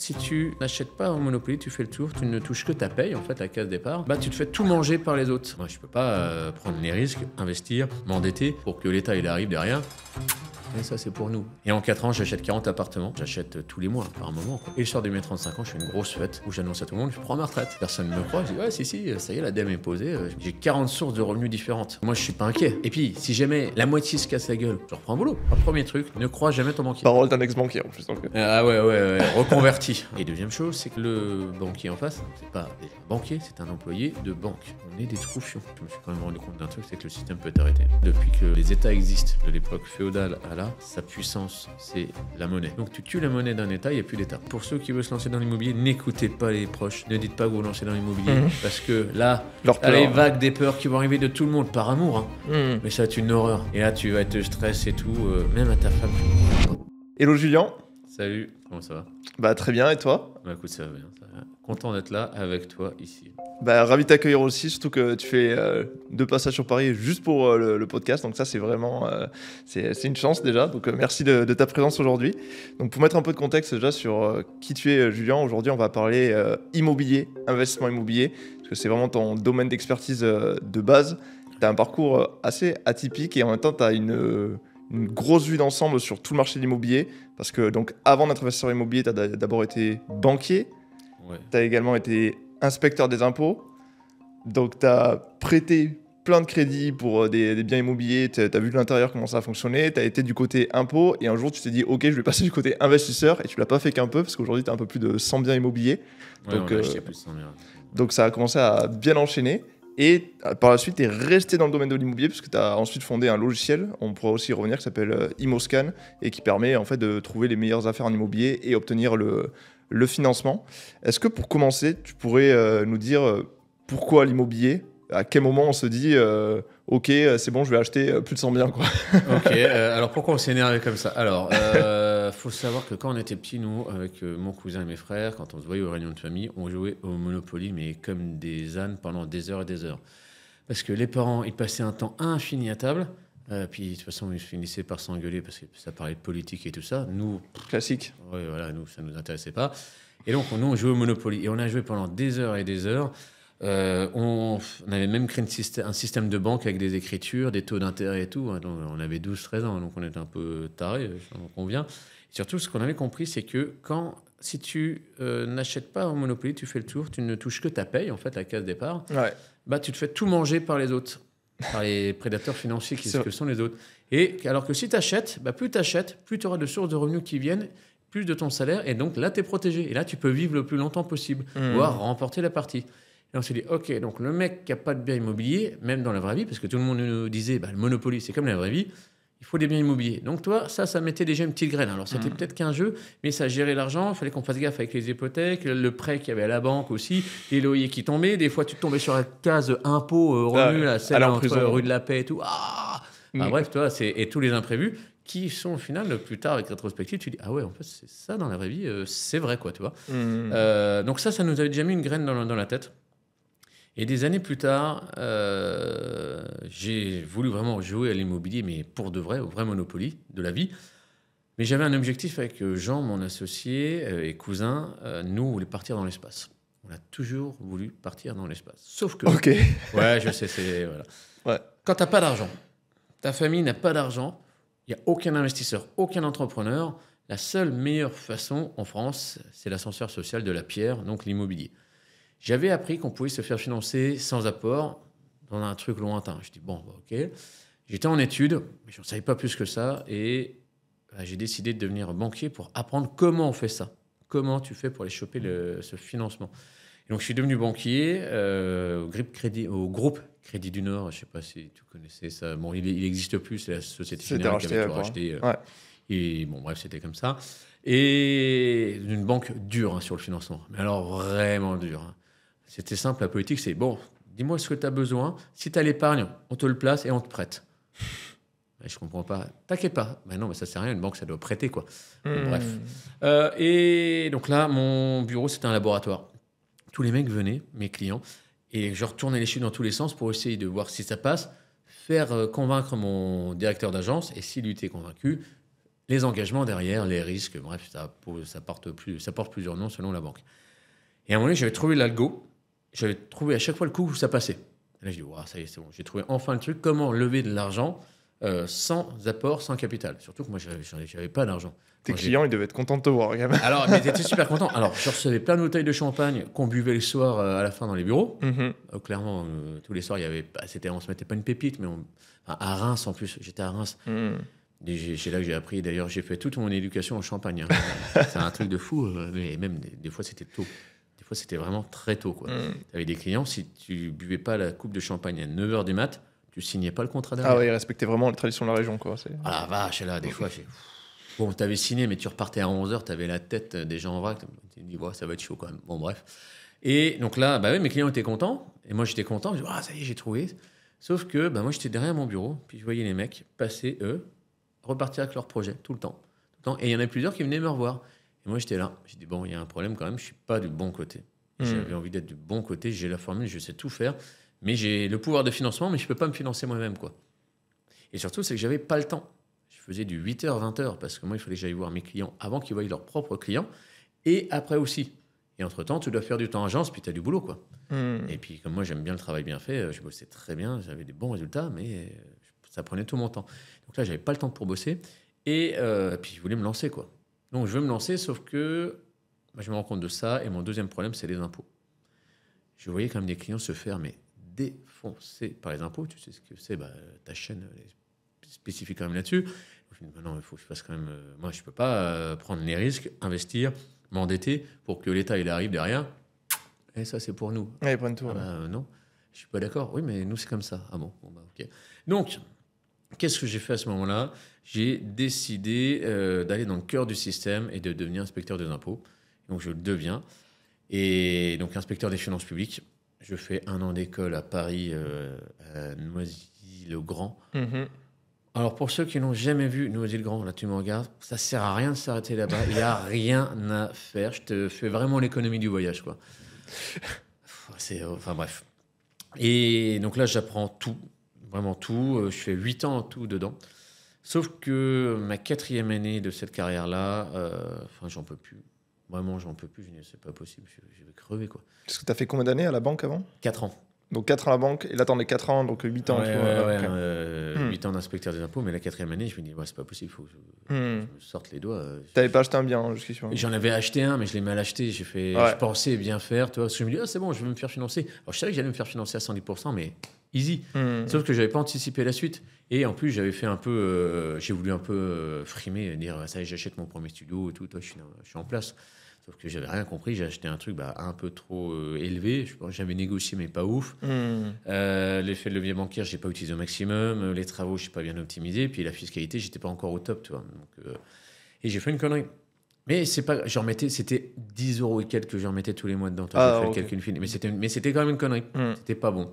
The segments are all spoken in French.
si tu n'achètes pas en Monopoly, tu fais le tour, tu ne touches que ta paye, en fait, la case départ, bah tu te fais tout manger par les autres. Moi, je peux pas prendre les risques, investir, m'endetter pour que l'État il arrive derrière. Et ça, c'est pour nous. Et en 4 ans, j'achète 40 appartements. J'achète tous les mois, par un moment, quoi. Et le soir de mes 35 ans, je fais une grosse fête où j'annonce à tout le monde, je prends ma retraite. Personne ne me croit. Je dis, ouais, si, ça y est, la dème est posée. J'ai 40 sources de revenus différentes. Moi, je suis pas inquiet. Et puis, si jamais la moitié se casse la gueule, je reprends un boulot. Un premier truc, ne crois jamais ton banquier. Parole d'un ex-banquier en plus. Donc. Ah ouais, reconverti. Et deuxième chose, c'est que le banquier en face, c'est pas un banquier, c'est un employé de banque. On est des troufions. Je me suis quand même rendu compte d'un truc, c'est que le système peut t'arrêter. Depuis que les États existent, de l'époque féodale à là, sa puissance, c'est la monnaie. Donc tu tues la monnaie d'un État, il n'y a plus d'État. Pour ceux qui veulent se lancer dans l'immobilier, n'écoutez pas les proches. Ne dites pas que vous vous lancez dans l'immobilier. Parce que là, t'as les vagues des peurs qui vont arriver de tout le monde par amour. Mais ça, c'est une horreur. Et là, tu vas te stresser et tout, même à ta femme. Hello Julien. Salut, comment ça va? Bah très bien, et toi? Bah écoute, ça va bien. Content d'être là avec toi ici. Bah ravi de t'accueillir aussi, surtout que tu fais 2 passages sur Paris juste pour le podcast, donc ça c'est vraiment c'est une chance déjà, donc merci de ta présence aujourd'hui. Donc pour mettre un peu de contexte déjà sur qui tu es Julien, aujourd'hui on va parler immobilier, investissement immobilier, parce que c'est vraiment ton domaine d'expertise de base. Tu as un parcours assez atypique et en même temps tu as une grosse vue d'ensemble sur tout le marché de l'immobilier, parce que donc avant d'être investisseur immobilier, tu as d'abord été banquier, tu as également été inspecteur des impôts, donc tu as prêté plein de crédits pour des biens immobiliers, tu as vu de l'intérieur comment ça fonctionnait, tu as été du côté impôts, et un jour tu t'es dit ok, je vais passer du côté investisseur, et tu l'as pas fait qu'un peu, parce qu'aujourd'hui tu as un peu plus de 100 biens immobiliers, donc, on a acheté plus de 100 biens. Donc ça a commencé à bien enchaîner. Et par la suite, tu es resté dans le domaine de l'immobilier puisque tu as ensuite fondé un logiciel, on pourra aussi y revenir, qui s'appelle ImmoScan et qui permet en fait de trouver les meilleures affaires en immobilier et obtenir le financement. Est-ce que pour commencer, tu pourrais nous dire pourquoi l'immobilier? À quel moment on se dit ok, c'est bon, je vais acheter plus de 100 biens quoi. Ok, alors pourquoi on s'est énervé comme ça? Alors, faut savoir que quand on était petits, nous, avec mon cousin et mes frères, quand on se voyait aux réunions de famille, on jouait au Monopoly, mais comme des ânes pendant des heures et des heures. Parce que les parents, ils passaient un temps infini à table, puis de toute façon, ils finissaient par s'engueuler parce que ça parlait de politique et tout ça. Nous, classique. Ouais, voilà, nous, ça nous intéressait pas. Et donc, nous, on jouait au Monopoly. Et on a joué pendant des heures et des heures. On avait même créé un système de banque avec des écritures, des taux d'intérêt et tout. Hein. Donc, on avait 12-13 ans, donc on était un peu tarés, j'en conviens. Et surtout, ce qu'on avait compris, c'est que si tu n'achètes pas en Monopoly, tu fais le tour, tu ne touches que ta paye, en fait, la case départ, bah, tu te fais tout manger par les autres, par les prédateurs financiers que sont les autres. Et alors que si tu achètes, bah, plus tu auras de sources de revenus qui viennent, plus de ton salaire, et donc là, tu es protégé. Et là, tu peux vivre le plus longtemps possible, voire remporter la partie. Et on s'est dit, ok, donc le mec qui n'a pas de bien immobilier, même dans la vraie vie, parce que tout le monde nous disait, bah, le Monopoly, c'est comme la vraie vie, il faut des biens immobiliers. Donc toi, ça mettait déjà une petite graine. Alors c'était peut-être qu'un jeu, mais ça gérait l'argent, il fallait qu'on fasse gaffe avec les hypothèques, le prêt qu'il y avait à la banque aussi, les loyers qui tombaient. Des fois, tu tombais sur la case impôt, revenu, celle entre rue de la Paix et tout. Bref, toi, et tous les imprévus qui sont au final, plus tard, avec rétrospective, tu dis, ah ouais, en fait, c'est ça dans la vraie vie, c'est vrai, quoi, tu vois. Donc ça nous avait déjà mis une graine dans la tête. Et des années plus tard, j'ai voulu vraiment jouer à l'immobilier, mais pour de vrai, au vrai Monopoly de la vie. Mais j'avais un objectif avec Jean, mon associé et cousin. Nous, on voulait partir dans l'espace. On a toujours voulu partir dans l'espace. Sauf que... Ok. Ouais, je sais, c'est... Voilà. Ouais. Quand tu n'as pas d'argent, ta famille n'a pas d'argent, il n'y a aucun investisseur, aucun entrepreneur. La seule meilleure façon en France, c'est l'ascenseur social de la pierre, donc l'immobilier. J'avais appris qu'on pouvait se faire financer sans apport dans un truc lointain. Je dis, bon, bah, ok. J'étais en études, mais je ne savais pas plus que ça. Et j'ai décidé de devenir banquier pour apprendre comment on fait ça. Comment tu fais pour aller choper ce financement. Et donc, je suis devenu banquier au groupe Crédit du Nord. Je ne sais pas si tu connaissais ça. Bon, il n'existe plus. C'est la Société Générale qui avait tout racheté. Et bon, bref, c'était comme ça. Et une banque dure sur le financement. Mais alors, vraiment dure. C'était simple, la politique, c'est bon, dis-moi ce que tu as besoin. Si tu as l'épargne, on te le place et on te prête. Mais je comprends pas. T'inquiète pas. Mais non, mais ça sert à rien. Une banque, ça doit prêter, quoi. Bon, bref. Et donc là, mon bureau, c'était un laboratoire. Tous les mecs venaient, mes clients, et je retournais les chiffres dans tous les sens pour essayer de voir si ça passe, faire convaincre mon directeur d'agence, et s'il était convaincu, les engagements derrière, les risques, bref, ça porte plusieurs noms selon la banque. Et à un moment donné, j'avais trouvé l'algo, j'avais trouvé à chaque fois le coup où ça passait. Et là, je dis, wow, ça y est, c'est bon, j'ai trouvé enfin le truc, comment lever de l'argent sans apport, sans capital. Surtout que moi, j'avais pas d'argent. Tes clients, ils devaient être contents de te voir, quand même. Alors, mais t'étais super content. Alors, je recevais plein de bouteilles de champagne qu'on buvait le soir à la fin dans les bureaux. Clairement, tous les soirs, il y avait, on se mettait pas une pépite, mais à Reims en plus. J'étais à Reims. C'est là que j'ai appris. D'ailleurs, j'ai fait toute mon éducation en Champagne. Hein. C'est un truc de fou. Mais même des fois, c'était tôt. Des fois, c'était vraiment très tôt. Tu avais des clients, si tu buvais pas la coupe de champagne à 9h du mat, tu signais pas le contrat derrière. Ah ouais, ils respectaient vraiment les traditions de la région, quoi. Ah la vache, là, des fois, bon, t'avais signé, mais tu repartais à 11h, t'avais la tête des gens en vrac. Tu te dis, ouais, ça va être chaud quand même. Bon, bref. Et donc là, bah, ouais, mes clients étaient contents. Et moi, j'étais content. Je dis, ah, ça y est, j'ai trouvé. Sauf que bah, moi, j'étais derrière mon bureau. Puis je voyais les mecs passer, eux, repartir avec leur projet tout le temps. Et il y en a plusieurs qui venaient me revoir. Et moi, j'étais là. J'ai dit, bon, il y a un problème quand même. Je suis pas du bon côté. J'avais envie d'être du bon côté. J'ai la formule, je sais tout faire. Mais j'ai le pouvoir de financement, mais je peux pas me financer moi-même, quoi. Et surtout, c'est que j'avais pas le temps. Je faisais du 8h, 20h, parce que moi, il fallait que j'aille voir mes clients avant qu'ils voient leurs propres clients, et après aussi. Et entre-temps, tu dois faire du temps agence, puis tu as du boulot, quoi. Et puis, comme moi, j'aime bien le travail bien fait, je bossais très bien, j'avais des bons résultats, mais ça prenait tout mon temps. Donc là, j'avais pas le temps pour bosser, et puis je voulais me lancer, quoi. Donc, je veux me lancer, sauf que bah, je me rends compte de ça, et mon deuxième problème, c'est les impôts. Je voyais quand même des clients se faire, mais défoncer par les impôts. Tu sais ce que c'est, bah, ta chaîne spécifique quand même là-dessus. Je me dis, non, il faut que je fasse quand même. Moi, je peux pas prendre les risques, investir, m'endetter pour que l'État il arrive derrière. Et ça, c'est pour nous. Ouais, prennent tout. Non, je suis pas d'accord. Oui, mais nous, c'est comme ça. Ah bon, bah, ok. Donc, qu'est-ce que j'ai fait à ce moment-là? J'ai décidé d'aller dans le cœur du système et de devenir inspecteur des impôts. Donc, je le deviens. Et donc, inspecteur des finances publiques. Je fais 1 an d'école à Paris, à Noisy-le-Grand. Alors, pour ceux qui n'ont jamais vu Noisy-le-Grand, là, tu me regardes, ça sert à rien de s'arrêter là-bas. Il n'y a rien à faire. Je te fais vraiment l'économie du voyage, quoi. Enfin, bref. Et donc là, j'apprends tout, vraiment tout. Je fais 8 ans en tout dedans. Sauf que ma 4e année de cette carrière-là, j'en peux plus. Vraiment, j'en peux plus. Je dis, c'est pas possible. Je vais crever, quoi. Parce que tu as fait combien d'années à la banque avant? 4 ans. Donc 4 ans à la banque, et là t'en es 4 ans, donc 8 ans. Ouais, 8 ans d'inspecteur des impôts, mais la 4e année, je me dis, ouais, c'est pas possible, il faut que je me sorte les doigts. T'avais pas acheté un bien jusqu'ici? J'en avais acheté un, mais je l'ai mal acheté. Je pensais bien faire, tu vois, parce que je me dis, ah, c'est bon, je vais me faire financer. Alors je savais que j'allais me faire financer à 110%, mais easy. Sauf que j'avais pas anticipé la suite. Et en plus, j'avais fait un peu, j'ai voulu un peu frimer, dire, ça y est, j'achète mon premier studio et tout, toi, je suis en place. Sauf que j'avais rien compris, j'ai acheté un truc un peu trop élevé. Je pense que j'avais négocié, mais pas ouf. L'effet de levier bancaire, j'ai pas utilisé au maximum. Les travaux, je n'ai pas bien optimisé. Puis la fiscalité, j'étais pas encore au top, tu vois. Donc, et j'ai fait une connerie. Mais c'est pas, c'était 10 € et quelques que je remettais tous les mois dedans. J'ai fait le calcul fini. Mais c'était quand même une connerie. C'était pas bon.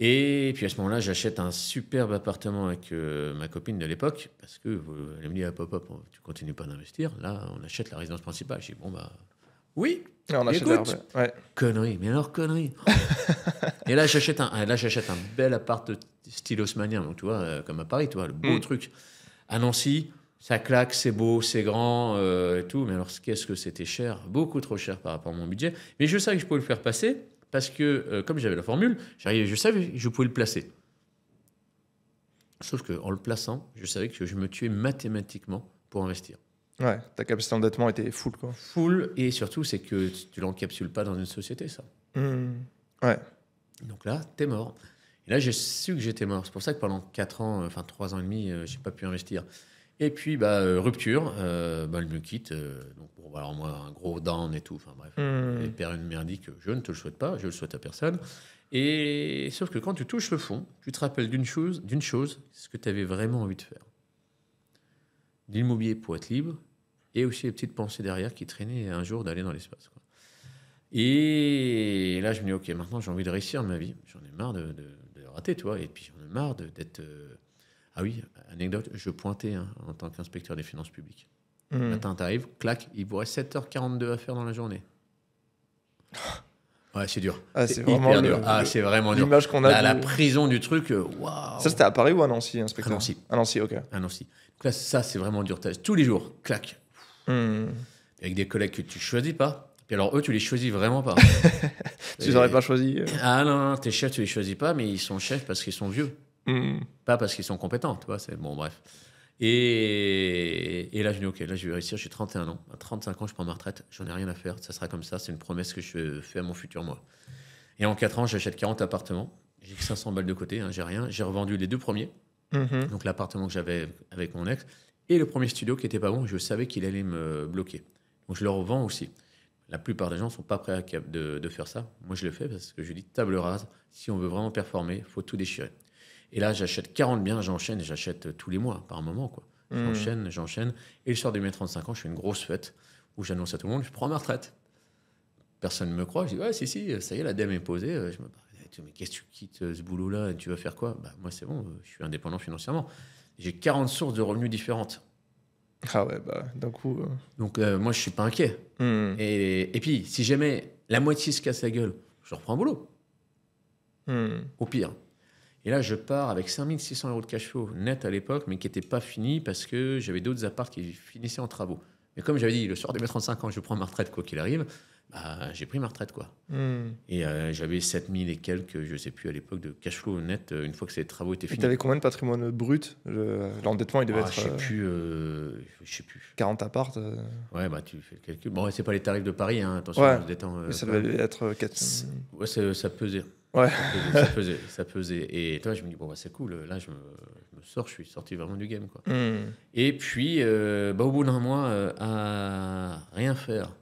Et puis à ce moment-là, j'achète un superbe appartement avec ma copine de l'époque, parce que elle me dit, hop, tu continues pas d'investir. Là, on achète la résidence principale. Je dis, bon, bah, oui, on achète. Écoute, connerie, mais alors connerie. Et là, j'achète un bel appart style haussmannien, donc tu vois, comme à Paris, tu vois, le beau truc. À Nancy, ça claque, c'est beau, c'est grand, et tout. Mais alors, qu'est-ce que c'était cher, beaucoup trop cher par rapport à mon budget. Mais je savais que je pouvais le faire passer. Parce que, comme j'avais la formule, je savais que je pouvais le placer. Sauf qu'en le plaçant, je savais que je me tuais mathématiquement pour investir. Ouais, ta capacité d'endettement était full, quoi. Full, et surtout, c'est que tu ne l'encapsules pas dans une société, ça. Ouais. Donc là, t'es mort. Et là, j'ai su que j'étais mort. C'est pour ça que pendant 4 ans, 3 ans et demi, je n'ai pas pu investir. Et puis, rupture, elle me quitte. Donc, bon, alors moi, un gros down et tout. Enfin, bref, les périodes merdiques, je ne te le souhaite pas. Je le souhaite à personne. Et sauf que quand tu touches le fond, tu te rappelles d'une chose, ce que tu avais vraiment envie de faire. De l'immobilier pour être libre, et aussi les petites pensées derrière qui traînaient un jour d'aller dans l'espace, quoi. Et là, je me dis, OK, maintenant, j'ai envie de réussir de ma vie. J'en ai marre de rater, tu vois. Et puis, j'en ai marre d'être... Ah oui, anecdote, je pointais en tant qu'inspecteur des finances publiques. Le matin, t'arrives, clac, il vous reste 7h42 à faire dans la journée. Ouais, c'est dur. C'est vraiment dur. C'est vraiment dur. L'image qu'on a la prison du truc, waouh. Ça, c'était à Paris ou à Nancy, inspecteur? À Nancy. À Nancy, OK. À Nancy. Là, ça, c'est vraiment dur. Tous les jours, clac. Hmm. Avec des collègues que tu choisis pas. Puis alors, eux, tu les choisis vraiment pas. Tu les aurais pas choisi. Ah non, tes chefs, tu les choisis pas, mais ils sont chefs parce qu'ils sont vieux. Pas parce qu'ils sont compétents, tu vois. Bon, bref. Et là, je me dis, OK, là, je vais réussir. J'ai 31 ans. À 35 ans, je prends ma retraite. J'en ai rien à faire. Ça sera comme ça. C'est une promesse que je fais à mon futur moi. Et en 4 ans, j'achète 40 appartements. J'ai que 500 balles de côté. J'ai rien. J'ai revendu les 2 premiers. Donc, l'appartement que j'avais avec mon ex. Et le premier studio qui était pas bon, je savais qu'il allait me bloquer. Donc, je le revends aussi. La plupart des gens ne sont pas prêts de faire ça. Moi, je le fais parce que je dis table rase. Si on veut vraiment performer, il faut tout déchirer. Et là, j'achète 40 biens, j'enchaîne et j'achète tous les mois, par moment, quoi. J'enchaîne. Et le soir de mes 35 ans, je fais une grosse fête où j'annonce à tout le monde, je prends ma retraite. Personne ne me croit. Je dis, ouais, si, ça y est, la dème est posée. Je me dis, mais qu'est-ce que tu quittes ce boulot-là? Tu vas faire quoi? Moi, c'est bon, je suis indépendant financièrement. J'ai 40 sources de revenus différentes. Ah ouais, d'un coup. Donc, moi, je ne suis pas inquiet. Et puis, si jamais la moitié se casse la gueule, je reprends un boulot. Au pire. Et là, je pars avec 5 600 € de cash flow net à l'époque, mais qui n'était pas fini parce que j'avais d'autres apparts qui finissaient en travaux. Mais comme j'avais dit, le soir de mes 35 ans, je prends ma retraite, quoi qu'il arrive, j'ai pris ma retraite, quoi. Et j'avais 7 000 et quelques, je ne sais plus, à l'époque, de cash flow net, une fois que ces travaux étaient finis. Et tu avais combien de patrimoine brut? L'endettement, il devait être... Je ne sais plus. 40 apparts Ouais, tu fais le calcul. Bon, c'est pas les tarifs de Paris, hein, attention, ouais. on se détend. Ça devait être 4... Ouais, ça pesait. Ouais. Ça pesait. Et toi, je me dis, c'est cool. Là, je me sors, je suis sorti vraiment du game, quoi. Mm. Et puis, au bout d'un mois, à rien faire,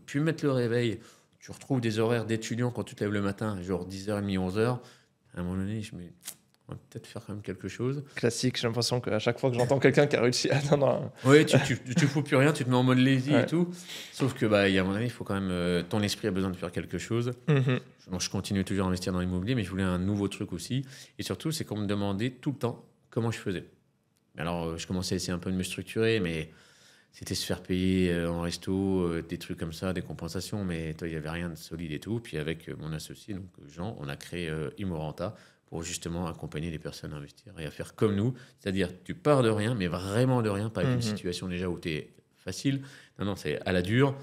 plus mettre le réveil, tu retrouves des horaires d'étudiants quand tu te lèves le matin, genre 10h30, 11h. À un moment donné, je me dis, on va peut-être faire quand même quelque chose. Classique, j'ai l'impression qu'à chaque fois que j'entends quelqu'un qui a réussi à atteindre Oui, tu fous plus rien, tu te mets en mode lazy Ouais. et tout. Sauf que, à mon avis, il faut quand même. Ton esprit a besoin de faire quelque chose. Donc, je continue toujours à investir dans l'immobilier, mais je voulais un nouveau truc aussi. Et surtout, c'est qu'on me demandait tout le temps comment je faisais. Alors, je commençais à essayer un peu de me structurer, mais c'était se faire payer en resto, des trucs comme ça, des compensations, mais il n'y avait rien de solide et tout. Puis avec mon associé, donc Jean, on a créé Immorenta pour justement accompagner les personnes à investir et à faire comme nous. C'est-à-dire, tu pars de rien, mais vraiment de rien, pas avec une situation déjà où tu es facile. Non, c'est à la dure.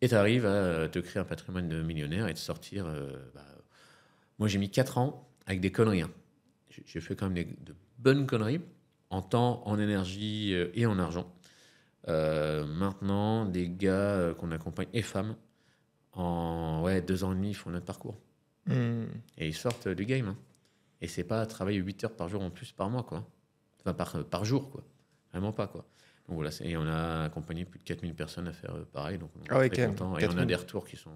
Et tu arrives à te créer un patrimoine de millionnaire et de sortir. Moi, j'ai mis 4 ans avec des conneries. Hein. J'ai fait quand même de bonnes conneries en temps, en énergie et en argent. Maintenant, des gars qu'on accompagne, et femmes, en 2 ans et demi, ils font notre parcours. Et ils sortent du game. Hein. Et c'est pas travailler 8 heures par jour en plus par mois, quoi. Enfin, par jour, quoi. Vraiment pas, quoi. Donc voilà, et on a accompagné plus de 4000 personnes à faire pareil. Donc on est très contents. Et on a des retours qui sont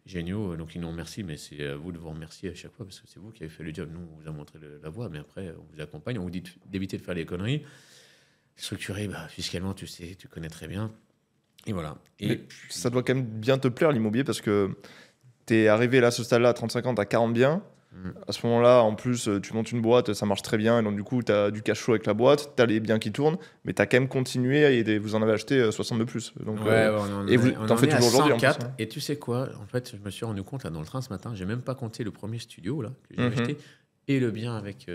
géniaux. Donc ils nous remercient, mais c'est à vous de vous remercier à chaque fois parce que c'est vous qui avez fait le job. Nous, on vous a montré la voie, mais après, on vous accompagne. On vous dit d'éviter de faire les conneries. Structuré, fiscalement, tu sais, tu connais très bien. Et voilà. Et puis, ça doit quand même bien te plaire l'immobilier parce que tu es arrivé là, à ce stade-là, à 35 ans, tu as 40 biens. À ce moment-là, en plus, tu montes une boîte, ça marche très bien. Et donc, du coup, tu as du cash flow avec la boîte, tu as les biens qui tournent, mais tu as quand même continué et vous en avez acheté 60 de plus. Donc, t'en fais toujours aujourd'hui. 104, et tu sais quoi? En fait, je me suis rendu compte là, dans le train ce matin, j'ai même pas compté le premier studio là, que j'ai acheté et le bien avec.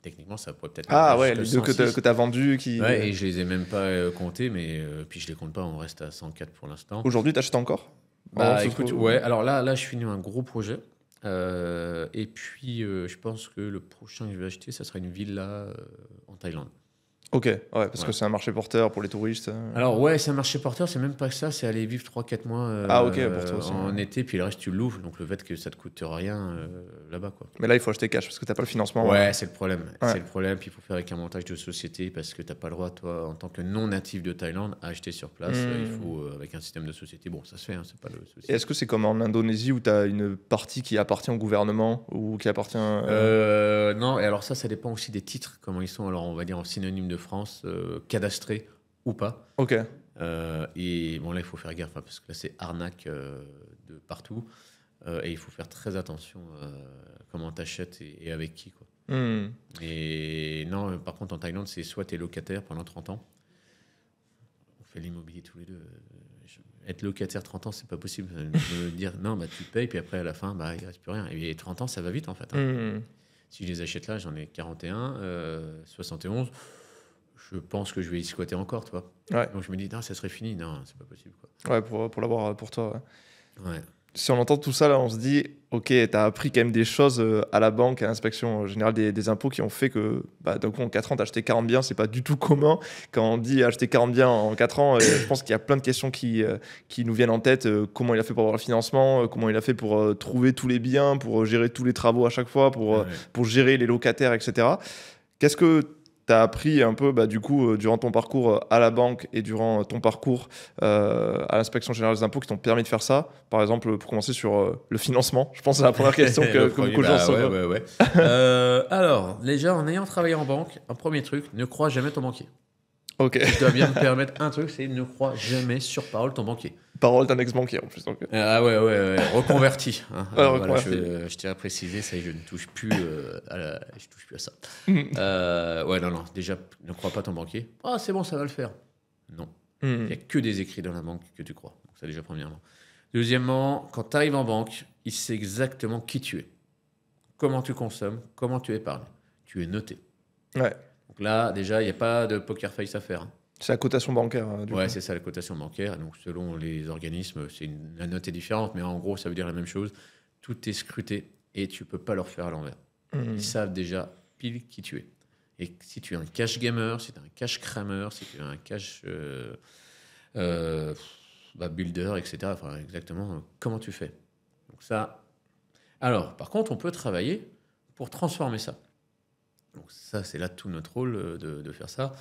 Techniquement, ça pourrait peut-être. Les deux que tu as vendus. Ouais, et je les ai même pas comptés, mais puis je les compte pas, on reste à 104 pour l'instant. Aujourd'hui, tu achètes encore? Écoute, alors là, je finis un gros projet. Et puis, je pense que le prochain que je vais acheter, ça sera une villa en Thaïlande. Ok, parce que c'est un marché porteur pour les touristes. Alors c'est un marché porteur, c'est même pas que ça, c'est aller vivre 3-4 mois pour toi aussi, en été, puis le reste tu l'ouvres, donc le fait que ça te coûte rien là-bas, quoi. Mais là, il faut acheter cash parce que t'as pas le financement. C'est le problème. C'est le problème, puis il faut faire avec un montage de société parce que t'as pas le droit, toi, en tant que non-natif de Thaïlande, à acheter sur place. Il faut, avec un système de société, ça se fait, hein, c'est pas le souci. Et est-ce que c'est comme en Indonésie où t'as une partie qui appartient au gouvernement ou qui appartient... Non, et alors ça dépend aussi des titres, comment ils sont, alors on va dire en synonyme de France, cadastrés ou pas. Ok. Et là, il faut faire gaffe parce que là, c'est arnaque de partout. Et il faut faire très attention comment tu achètes et avec qui, quoi. Et non, par contre, en Thaïlande, c'est soit tu es locataire pendant 30 ans. On fait l'immobilier tous les deux. Être locataire 30 ans, c'est pas possible. De dire non, tu payes, puis après, à la fin, il reste plus rien. Et 30 ans, ça va vite, en fait. Hein. Si je les achète là, j'en ai 41, 71. je pense que je vais y squatter encore, tu vois. Ouais. Donc je me dis, non, ça serait fini. Non, c'est pas possible, quoi. Ouais, pour l'avoir pour toi. Ouais. Ouais. Si on entend tout ça, là, on se dit, ok, tu as appris quand même des choses à la banque, à l'inspection générale des impôts qui ont fait que, d'un coup, en 4 ans, tu as acheté 40 biens, c'est pas du tout commun. Quand on dit acheter 40 biens en 4 ans, je pense qu'il y a plein de questions qui nous viennent en tête. Comment il a fait pour avoir le financement, comment il a fait pour trouver tous les biens, pour gérer tous les travaux à chaque fois, pour gérer les locataires, etc. Qu'est-ce que tu as appris un peu, du coup, durant ton parcours à la banque et durant ton parcours à l'inspection générale des impôts qui t'ont permis de faire ça? Par exemple, pour commencer sur le financement, je pense que c'est la première question que beaucoup de gens se posent. Ouais. Alors, déjà, en ayant travaillé en banque, un premier truc, ne crois jamais ton banquier. Ok. Je dois bien me permettre un truc, c'est ne crois jamais sur parole ton banquier. Parole d'un ex-banquier en plus. Donc. Ah ouais, reconverti. Hein. Ouais, Voilà, reconverti. je tiens à préciser, ça, je ne touche plus, je touche plus à ça. Non, déjà, ne crois pas ton banquier. Ah, c'est bon, ça va le faire. Non. Il n'y a que des écrits dans la banque que tu crois. Donc, ça, déjà, premièrement. Deuxièmement, quand tu arrives en banque, il sait exactement qui tu es, comment tu consommes, comment tu épargnes. Tu es noté. Ouais. Donc là, déjà, il n'y a pas de poker face à faire. Hein. C'est la cotation bancaire. Ouais, c'est ça, la cotation bancaire. Donc, selon les organismes, la note est différente, mais en gros, ça veut dire la même chose. Tout est scruté et tu ne peux pas leur faire à l'envers. Ils savent déjà pile qui tu es. Et si tu es un cash gamer, si tu es un cash crammer, si tu es un cash builder, etc., enfin, exactement comment tu fais. Donc ça. Alors, par contre, on peut travailler pour transformer ça. Donc ça, c'est là tout notre rôle de faire ça.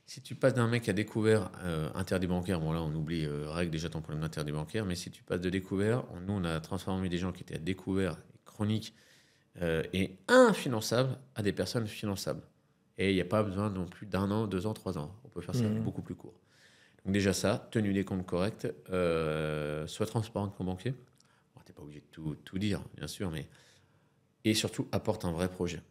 Si tu passes d'un mec à découvert interdit bancaire, bon là on oublie, règle déjà ton problème d'interdit bancaire, mais si tu passes de découvert, nous on a transformé des gens qui étaient à découvert, chroniques et infinançables à des personnes finançables. Et il n'y a pas besoin non plus d'1 an, 2 ans, 3 ans. On peut faire ça beaucoup plus court. Donc déjà ça, tenue des comptes corrects, sois transparent avec ton banquier. Bon, tu n'es pas obligé de tout dire, bien sûr, mais... Et surtout, apporte un vrai projet.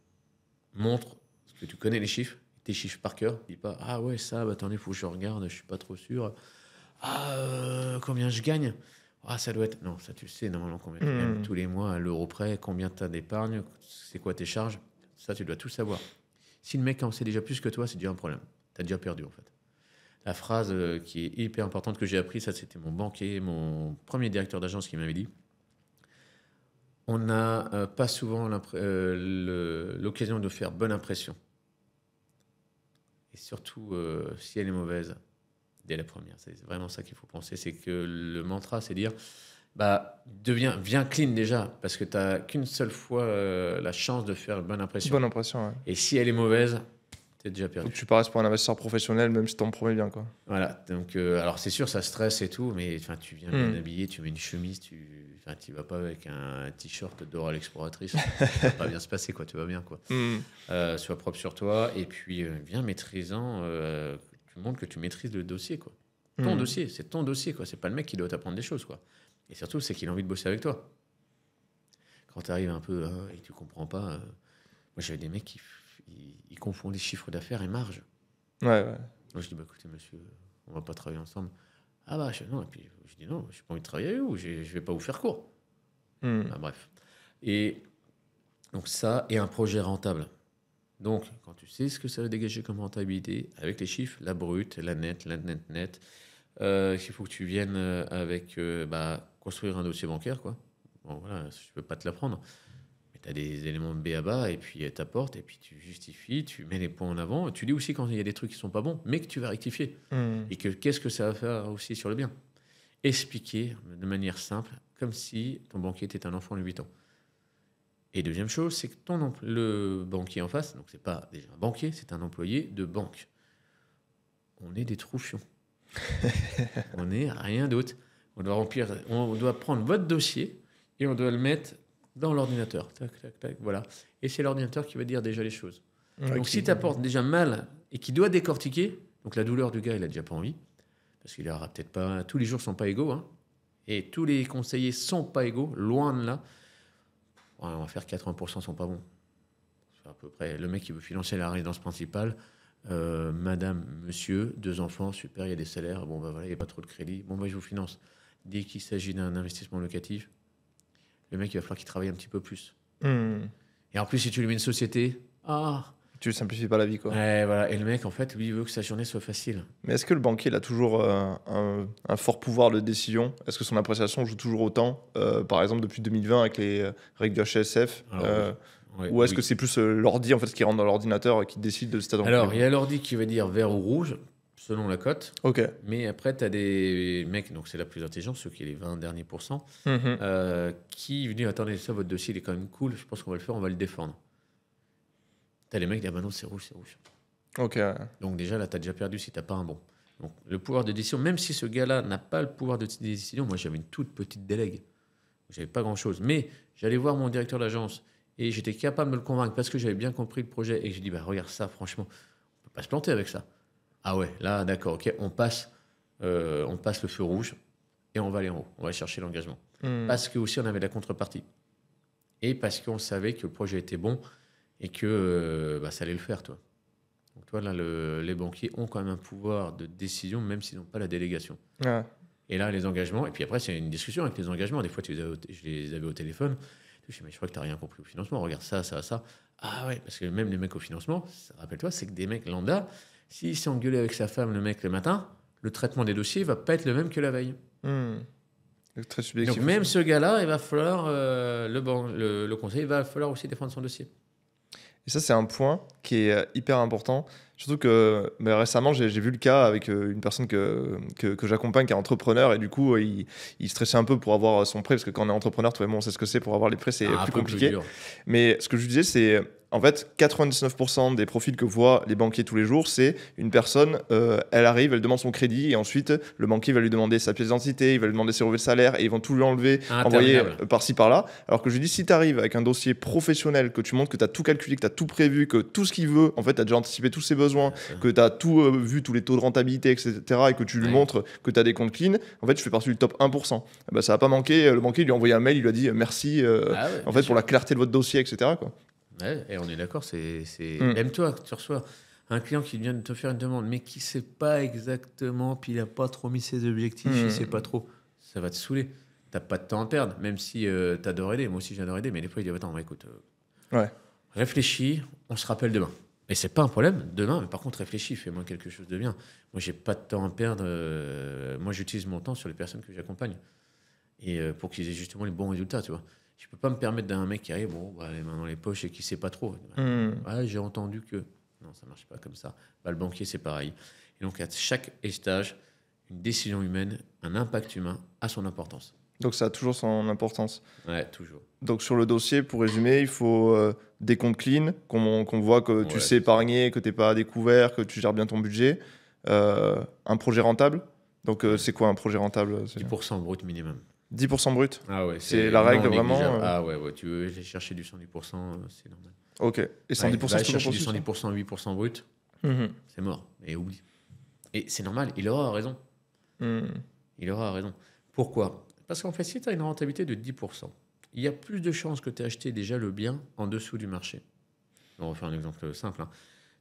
Montre que tu connais les chiffres, tes chiffres par cœur. Dis pas, ah ouais, ça, attendez, il faut que je regarde, je suis pas trop sûr. Ah, combien je gagne? Ah, ça doit être... Non, ça tu sais, normalement, combien tu gagnes tous les mois, à l'euro près, combien tu as d'épargne, c'est quoi tes charges. Ça, tu dois tout savoir. Si le mec en sait déjà plus que toi, c'est déjà un problème. Tu as déjà perdu, en fait. La phrase qui est hyper importante que j'ai appris, ça, c'était mon banquier, mon premier directeur d'agence qui m'avait dit. On n'a pas souvent l'occasion de faire bonne impression. Et surtout, si elle est mauvaise, dès la première. C'est vraiment ça qu'il faut penser. C'est que le mantra, c'est dire, viens clean déjà, parce que tu n'as qu'une seule fois la chance de faire une bonne impression. Bonne impression, ouais. Et si elle est mauvaise, tu es déjà perdu. Faut que tu paraisses pour un investisseur professionnel, même si tu en promets bien, quoi. Voilà, donc alors c'est sûr, ça stresse et tout, mais tu viens bien habillé, tu mets une chemise, tu vas pas avec un t-shirt Dora l'exploratrice, ça va pas bien se passer, quoi, tu vas bien, quoi. Sois propre sur toi, et puis bien maîtrisant, tu montres que tu maîtrises le dossier, quoi. Ton dossier, c'est ton dossier, quoi. C'est pas le mec qui doit t'apprendre des choses, quoi. Et surtout, c'est qu'il a envie de bosser avec toi. Quand tu arrives un peu et que tu comprends pas, moi j'avais des mecs qui ils confondent les chiffres d'affaires et marge. Ouais. Moi, je dis, écoutez, monsieur, on va pas travailler ensemble. Ah non, et puis je dis, non, j'ai pas envie de travailler avec vous, je vais pas vous faire court. Bref. Et donc ça, et un projet rentable. Donc, quand tu sais ce que ça va dégager comme rentabilité, avec les chiffres, la brute, la net, il faut que tu viennes avec construire un dossier bancaire, quoi. Bon, voilà, je peux pas te l'apprendre. Tu as des éléments B à bas, et puis tu apportes, et puis tu justifies, tu mets les points en avant. Tu dis aussi quand il y a des trucs qui ne sont pas bons, mais que tu vas rectifier. Et que qu'est-ce que ça va faire aussi sur le bien. Expliquer de manière simple, comme si ton banquier était un enfant de 8 ans. Et deuxième chose, c'est que le banquier en face, donc c'est pas déjà un banquier, c'est un employé de banque. On est des troufions. On n'est rien d'autre. On doit prendre votre dossier et on doit le mettre dans l'ordinateur. Tac, voilà. Et c'est l'ordinateur qui va dire déjà les choses. Donc, si tu apportes déjà mal et qu'il doit décortiquer, donc la douleur du gars, il a déjà pas envie, parce qu'il aura peut-être pas... Tous les jours sont pas égaux, hein, et tous les conseillers sont pas égaux, loin de là. Ouais, on va faire 80% sont pas bons. C'est à peu près. Le mec qui veut financer la résidence principale, madame, monsieur, 2 enfants, super, il y a des salaires, bon, voilà, il n'y a pas trop de crédit, bon, je vous finance. Dès qu'il s'agit d'un investissement locatif, le mec, il va falloir qu'il travaille un petit peu plus. Et en plus, si tu lui mets une société, Tu ne simplifies pas la vie, quoi. Ouais, voilà. Et le mec, en fait, lui, il veut que sa journée soit facile. Mais est-ce que le banquier il a toujours un fort pouvoir de décision? Est-ce que son appréciation joue toujours autant? Par exemple, depuis 2020, avec les règles du HCSF ou est-ce que c'est plus l'ordi en fait, qui rentre dans l'ordinateur et qui décide de cet Alors, il y a l'ordi qui va dire vert ou rouge, selon la cote. Ok. Mais après, tu as des mecs, donc c'est la plus intelligente, ceux qui ont les 20 derniers pourcents, qui disent attendez, ça, votre dossier, il est quand même cool, je pense qu'on va le faire, on va le défendre. Tu as les mecs qui disent bah non, c'est rouge, c'est rouge. Ok. Donc, déjà, là, tu as déjà perdu si tu n'as pas un bon. Donc, le pouvoir de décision, même si ce gars-là n'a pas le pouvoir de décision, moi, j'avais une toute petite délègue. J'avais pas grand-chose. Mais j'allais voir mon directeur d'agence et j'étais capable de me le convaincre parce que j'avais bien compris le projet et que j'ai dit bah, regarde ça, franchement, on peut pas se planter avec ça. Ah ouais, là, d'accord, ok, on passe le feu rouge et on va aller en haut. On va chercher l'engagement. Parce que aussi, on avait la contrepartie. Et parce qu'on savait que le projet était bon et que ça allait le faire, toi. Donc, toi, là, les banquiers ont quand même un pouvoir de décision, même s'ils n'ont pas la délégation. Ouais. Et là, les engagements, et puis après, c'est une discussion avec les engagements. Des fois, je les avais au téléphone. Je dis, mais je crois que tu n'as rien compris au financement. Regarde ça, ça, ça. Ah ouais, parce que même les mecs au financement, rappelle-toi, c'est que des mecs lambda, s'il s'est engueulé avec sa femme, le mec, le matin, le traitement des dossiers va pas être le même que la veille. Très subjectif. Donc, même ce gars-là, il va falloir, le conseil, il va falloir aussi défendre son dossier. Et ça, c'est un point qui est hyper important. Surtout que récemment, j'ai vu le cas avec une personne que j'accompagne qui est entrepreneur et du coup, il stressait un peu pour avoir son prêt parce que quand on est entrepreneur, toi et moi, on sait ce que c'est. Pour avoir les prêts, c'est plus compliqué. Mais ce que je disais, c'est en fait 99% des profils que voient les banquiers tous les jours, c'est une personne, elle arrive, elle demande son crédit et ensuite le banquier va lui demander sa pièce d'identité, il va lui demander ses relevés de salaire et ils vont tout lui enlever, envoyer par-ci par-là. Alors que je lui dis, si tu arrives avec un dossier professionnel, que tu montres que tu as tout calculé, que tu as tout prévu, que tout ce qu'il veut, en fait, tu as déjà anticipé tous ses besoins, que tu as tout vu, tous les taux de rentabilité, etc. et que tu lui montres que tu as des comptes clean, en fait, tu fais partie du top 1%. Bah, ça va pas manquer. Le banquier lui a envoyé un mail, il lui a dit merci en fait, pour la clarté de votre dossier, etc. quoi. Ouais, et on est d'accord, même toi, tu reçois un client qui vient de te faire une demande, mais qui ne sait pas exactement, puis il n'a pas trop mis ses objectifs, il ne sait pas trop, ça va te saouler. Tu n'as pas de temps à perdre, même si tu adores aider. Moi aussi, j'adore aider, mais des fois, il dit attends, écoute, réfléchis, on se rappelle demain. Et c'est pas un problème, demain, mais par contre, réfléchis, fais-moi quelque chose de bien. Moi, j'ai pas de temps à perdre. Moi, j'utilise mon temps sur les personnes que j'accompagne. Et pour qu'ils aient justement les bons résultats, tu vois. Je peux pas me permettre d'un mec qui arrive, les mains dans les poches et qui sait pas trop. J'ai entendu que. Non, ça marche pas comme ça. Le banquier, c'est pareil. Et donc, à chaque stage, une décision humaine, un impact humain a son importance. Donc, ça a toujours son importance. Ouais, toujours. Donc, sur le dossier, pour résumer, il faut des comptes clean, qu'on voit que tu sais épargner, que tu n'es pas à découvert, que tu gères bien ton budget. Un projet rentable. Donc, c'est quoi un projet rentable? 10% brut minimum. 10% brut. Ah ouais, c'est la règle vraiment. Ah ouais, tu veux aller chercher du 110%, c'est normal. Ok. Et 110%, c'est chercher du 110%, 8% brut, c'est mort. Et oublie. Et c'est normal, il aura raison. Il aura raison. Pourquoi? Parce qu'en fait, si tu as une rentabilité de 10%, il y a plus de chances que tu aies acheté déjà le bien en dessous du marché. On va faire un exemple simple.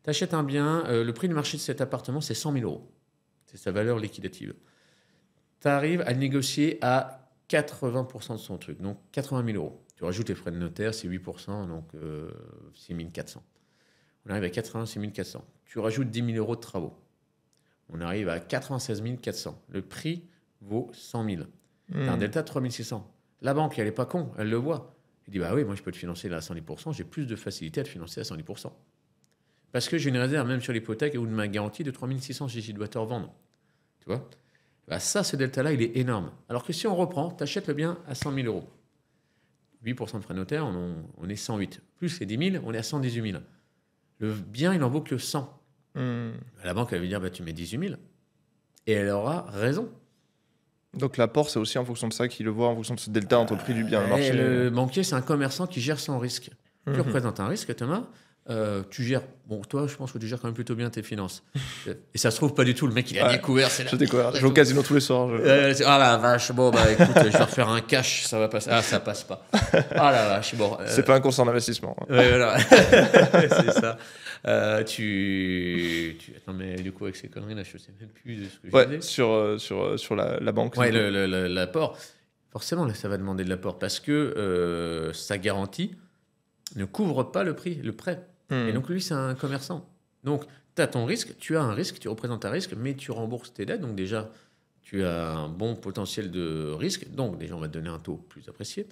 Tu achètes un bien, le prix du marché de cet appartement, c'est 100 000 euros. C'est sa valeur liquidative. Tu arrives à le négocier à 80% de son truc, donc 80 000 euros. Tu rajoutes les frais de notaire, c'est 8%, donc 6 400. On arrive à 86 400. Tu rajoutes 10 000 euros de travaux. On arrive à 96 400. Le prix vaut 100 000. Tu as un delta de 3 600. La banque, elle n'est pas con, elle le voit. Elle dit, bah oui, moi je peux te financer là à 110%, j'ai plus de facilité à te financer à 110%. Parce que j'ai une réserve, même sur l'hypothèque, ou de ma garantie de 3 600 si je dois te revendre. Tu vois? Bah ça, ce delta-là, il est énorme. Alors que si on reprend, tu achètes le bien à 100 000 euros. 8% de frais notaires, on est 108. Plus les 10 000, on est à 118 000. Le bien, il n'en vaut que 100. La banque, elle va dire, bah, tu mets 18 000. Et elle aura raison. Donc l'apport, c'est aussi en fonction de ça qu'il le voit, en fonction de ce delta entre le prix du bien et le marché. Le banquier, c'est un commerçant qui gère son risque. Tu représentes un risque, Thomas. Tu gères, toi, je pense que tu gères quand même plutôt bien tes finances. Et ça se trouve pas du tout, le mec il a découvert. Je découvre. Je vais au casino tous les soirs. Ah la vache, bon bah écoute, je vais refaire un cash, ça va passer. Ah, ça passe pas. Ah la vache, bon. C'est pas un conseil d'investissement. Ouais, voilà. C'est ça. Attends, mais du coup, avec ces conneries là, je sais même plus de ce que je disais. Sur la banque. Ouais, l'apport. Forcément, là, ça va demander de l'apport parce que sa garantie ne couvre pas le prêt. Et donc, lui, c'est un commerçant. Donc, tu as ton risque, tu as un risque, tu représentes un risque, mais tu rembourses tes dettes. Donc, déjà, tu as un bon potentiel de risque. Donc, déjà, on va te donner un taux plus apprécié.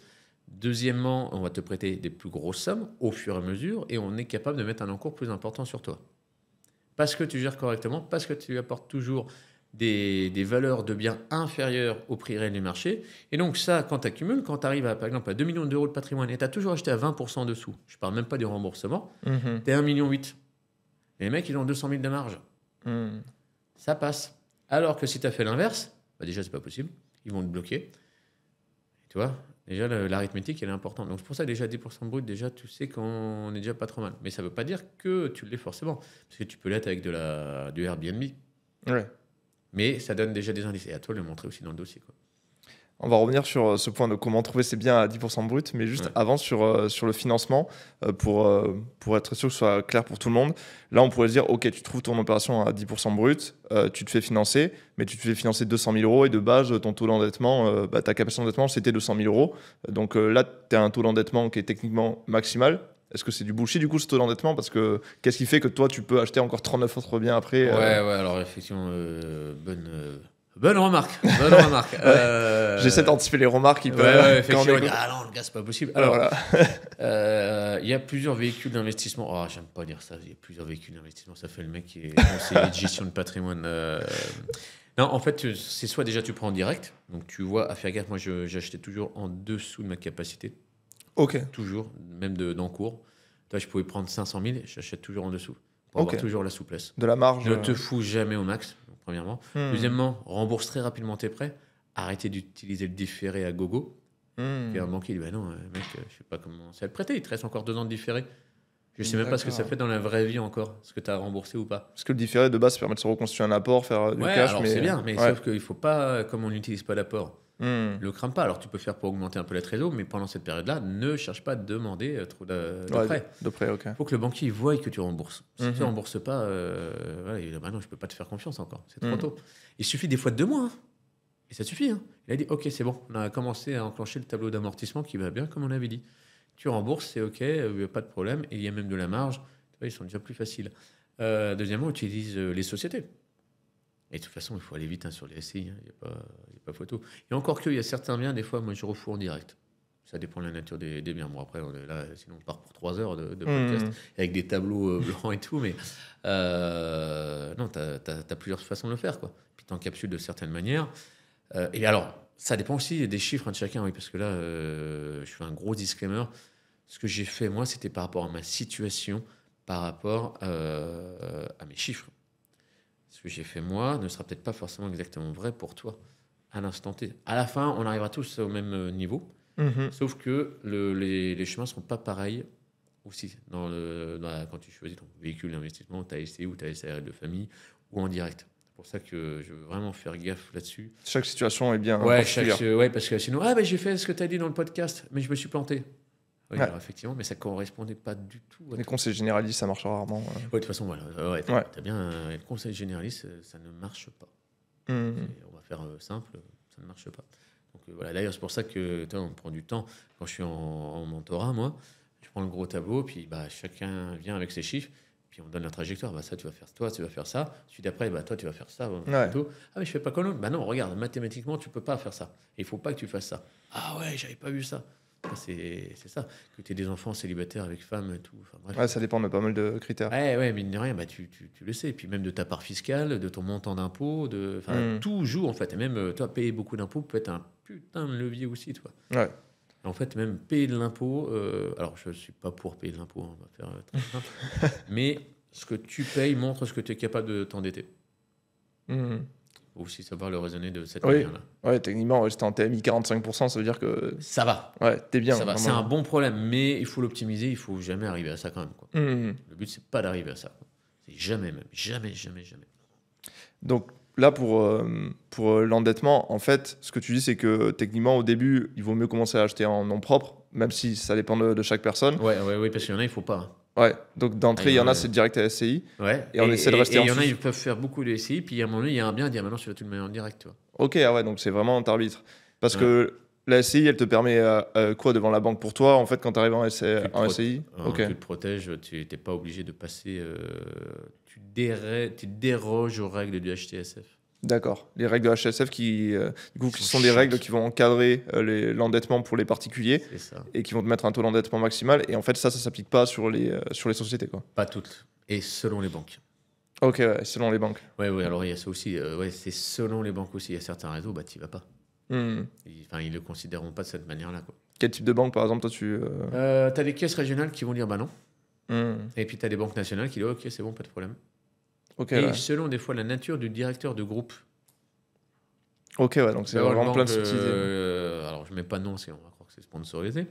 Deuxièmement, on va te prêter des plus grosses sommes au fur et à mesure et on est capable de mettre un encours plus important sur toi. Parce que tu gères correctement, parce que tu apportes toujours des valeurs de biens inférieures au prix réel du marché. Et donc ça, quand tu accumules, quand tu arrives par exemple à 2 millions d'euros de patrimoine et tu as toujours acheté à 20% en dessous, je ne parle même pas du remboursement, tu es 1,8 million. Et les mecs, ils ont 200 000 de marge. Ça passe. Alors que si tu as fait l'inverse, bah déjà, c'est pas possible. Ils vont te bloquer. Tu vois, déjà, l'arithmétique, elle est importante. Donc, c'est pour ça, déjà, 10% brut, déjà, tu sais qu'on est déjà pas trop mal. Mais ça ne veut pas dire que tu l'es forcément. Parce que tu peux l'être avec du Airbnb. Ouais. Mais ça donne déjà des indices. Et à toi de le montrer aussi dans le dossier, quoi. On va revenir sur ce point de comment trouver ses biens à 10% brut, mais juste avant sur le financement, pour être sûr que ce soit clair pour tout le monde. Là, on pourrait se dire, OK, tu trouves ton opération à 10% brut, tu te fais financer, mais tu te fais financer 200 000 euros et de base, ton taux d'endettement, ta capacité d'endettement, c'était 200 000 euros. Donc là, tu as un taux d'endettement qui est techniquement maximal. Est-ce que c'est du bullshit du coup ce taux d'endettement? Parce que qu'est-ce qui fait que toi, tu peux acheter encore 39 autres biens après Ouais, alors effectivement, bonne remarque. Bonne remarque. J'essaie d'anticiper les remarques qui peuvent. Ouais, effectivement. Ah non, le gars, c'est pas possible. Alors, Voilà. il y a plusieurs véhicules d'investissement. Oh, j'aime pas dire ça. Il y a plusieurs véhicules d'investissement. Ça fait le mec qui est conseiller de gestion de patrimoine. Non, en fait, c'est soit déjà tu prends en direct. Donc, tu vois, à faire gaffe, moi, j'achetais toujours en dessous de ma capacité. OK. Toujours, même d'encours. Toi, je pouvais prendre 500 000, j'achète toujours en dessous. Pour avoir toujours la souplesse. De la marge. Ne te fous jamais au max, premièrement. Deuxièmement, rembourse très rapidement tes prêts. Arrêtez d'utiliser le différé à gogo. Et un banquier dit, bah non, mec, je sais pas comment c'est à le prêter. Il te reste encore 2 ans de différé. Je sais même pas ce que ça fait dans la vraie vie encore, ce que tu as remboursé ou pas. Parce que le différé de base, ça permet de se reconstituer un apport, faire du cash. Alors c'est bien, mais sauf qu'il faut pas, comme on n'utilise pas d'apport, le crame pas. Alors tu peux faire pour augmenter un peu la trésor, mais pendant cette période-là, ne cherche pas à demander trop de prêts. De prêts, OK. Il faut que le banquier voie que tu rembourses. Si tu ne rembourses pas, il dit, bah non, je peux pas te faire confiance encore. C'est trop tôt. Il suffit des fois de 2 mois. Et ça suffit. Il a dit, OK, c'est bon. On a commencé à enclencher le tableau d'amortissement qui va bien, comme on avait dit. Tu rembourses, c'est OK, pas de problème. Et il y a même de la marge. Ils sont déjà plus faciles. Deuxièmement, utilise les sociétés. Et de toute façon, il faut aller vite sur les SCI. Il n'y a pas photo. Et encore qu'il y a certains biens, des fois, moi, je refous en direct. Ça dépend de la nature des biens. Bon, après, là, sinon, on part pour 3 heures de podcast avec des tableaux blancs et tout. Mais non, tu as plusieurs façons de le faire, quoi. Puis tu encapsules de certaines manières. Et alors, ça dépend aussi des chiffres de chacun. Oui, parce que là, je fais un gros disclaimer. Ce que j'ai fait, moi, c'était par rapport à ma situation, par rapport à mes chiffres. Ce que j'ai fait, moi, ne sera peut-être pas forcément exactement vrai pour toi à l'instant T. À la fin, on arrivera tous au même niveau. Sauf que les chemins ne seront pas pareils aussi quand tu choisis ton véhicule d'investissement, ta SCI ou ta SARL de famille ou en direct. C'est pour ça que je veux vraiment faire gaffe là-dessus. Chaque situation est bien particulière. Parce que sinon, j'ai fait ce que tu as dit dans le podcast, mais je me suis planté. Oui, alors effectivement, mais ça ne correspondait pas du tout. Les conseils généralistes, ça marche rarement. De toute façon, voilà. T'as bien, les conseils généralistes, ça ne marche pas. On va faire simple, ça ne marche pas. Donc voilà, d'ailleurs, c'est pour ça que on prend du temps. Quand je suis en mentorat, moi, je prends le gros tableau, puis chacun vient avec ses chiffres, puis on donne la trajectoire. Ça, tu vas faire toi, tu vas faire ça. Celui d'après, toi, tu vas faire ça. Plutôt. Ah, mais je fais pas comme l'autre. Non, regarde, mathématiquement, tu peux pas faire ça. Il faut pas que tu fasses ça. Ah ouais, j'avais pas vu ça. C'est ça. Que tu aies des enfants célibataires avec femmes et tout. Enfin, bref. Ça dépend de pas mal de critères. Mine de rien, tu le sais. Et puis même de ta part fiscale, de ton montant d'impôt, tout joue en fait. Et même toi, payer beaucoup d'impôts peut être un putain de levier aussi, toi. Ouais. En fait, même payer de l'impôt. Alors, je suis pas pour payer de l'impôt, on va faire très simple. Mais ce que tu payes montre ce que tu es capable de t'endetter. Faut aussi savoir le raisonner de cette manière-là. Ouais, techniquement, si t'es en TMI 45%, ça veut dire que... Ça va. Ouais, t'es bien. Ça va. C'est un bon problème, mais il faut l'optimiser, il faut jamais arriver à ça quand même, quoi. Le but, c'est pas d'arriver à ça. C'est jamais même. Jamais. Donc là, pour l'endettement, en fait, ce que tu dis, c'est que techniquement, au début, il vaut mieux commencer à acheter en nom propre, même si ça dépend de chaque personne. Ouais, parce qu'il y en a, il faut pas. Ouais, donc d'entrée, il y en a, c'est direct à SCI. Ouais. Et on essaie de rester en il y en a, ils peuvent faire beaucoup de SCI, puis à un moment donné, il y a un bien, il dit, maintenant, tu vas tout le mettre en direct, tu vois. Ok, donc c'est vraiment un arbitre. Parce que La SCI, elle te permet quoi devant la banque pour toi, en fait, quand tu arrives en SCI? Ok. Tu te protèges, tu n'es pas obligé de passer. Tu déroges aux règles du HTSF. D'accord. Les règles de HSF du coup, qui sont des chiantes. règles qui vont encadrer l'endettement pour les particuliers C'est ça. et qui vont te mettre un taux d'endettement maximal. Et en fait, ça s'applique pas sur les sociétés, quoi. Pas toutes. Et selon les banques. Ok, ouais, selon les banques. Ouais, alors il y a ça aussi. Ouais, c'est selon les banques aussi. Il y a certains réseaux, bah, tu n'y vas pas. Hmm. Enfin, ils ne le considéreront pas de cette manière-là, quoi. Quel type de banque, par exemple, toi, T'as des caisses régionales qui vont dire bah non. Hmm. Et puis t'as des banques nationales qui disent ok, c'est bon, pas de problème. Ok, Et ouais. selon des fois la nature du directeur de groupe. Ok, ouais, donc c'est vraiment plein de subtilités. Alors je mets pas de nom, on va croire que c'est sponsorisé.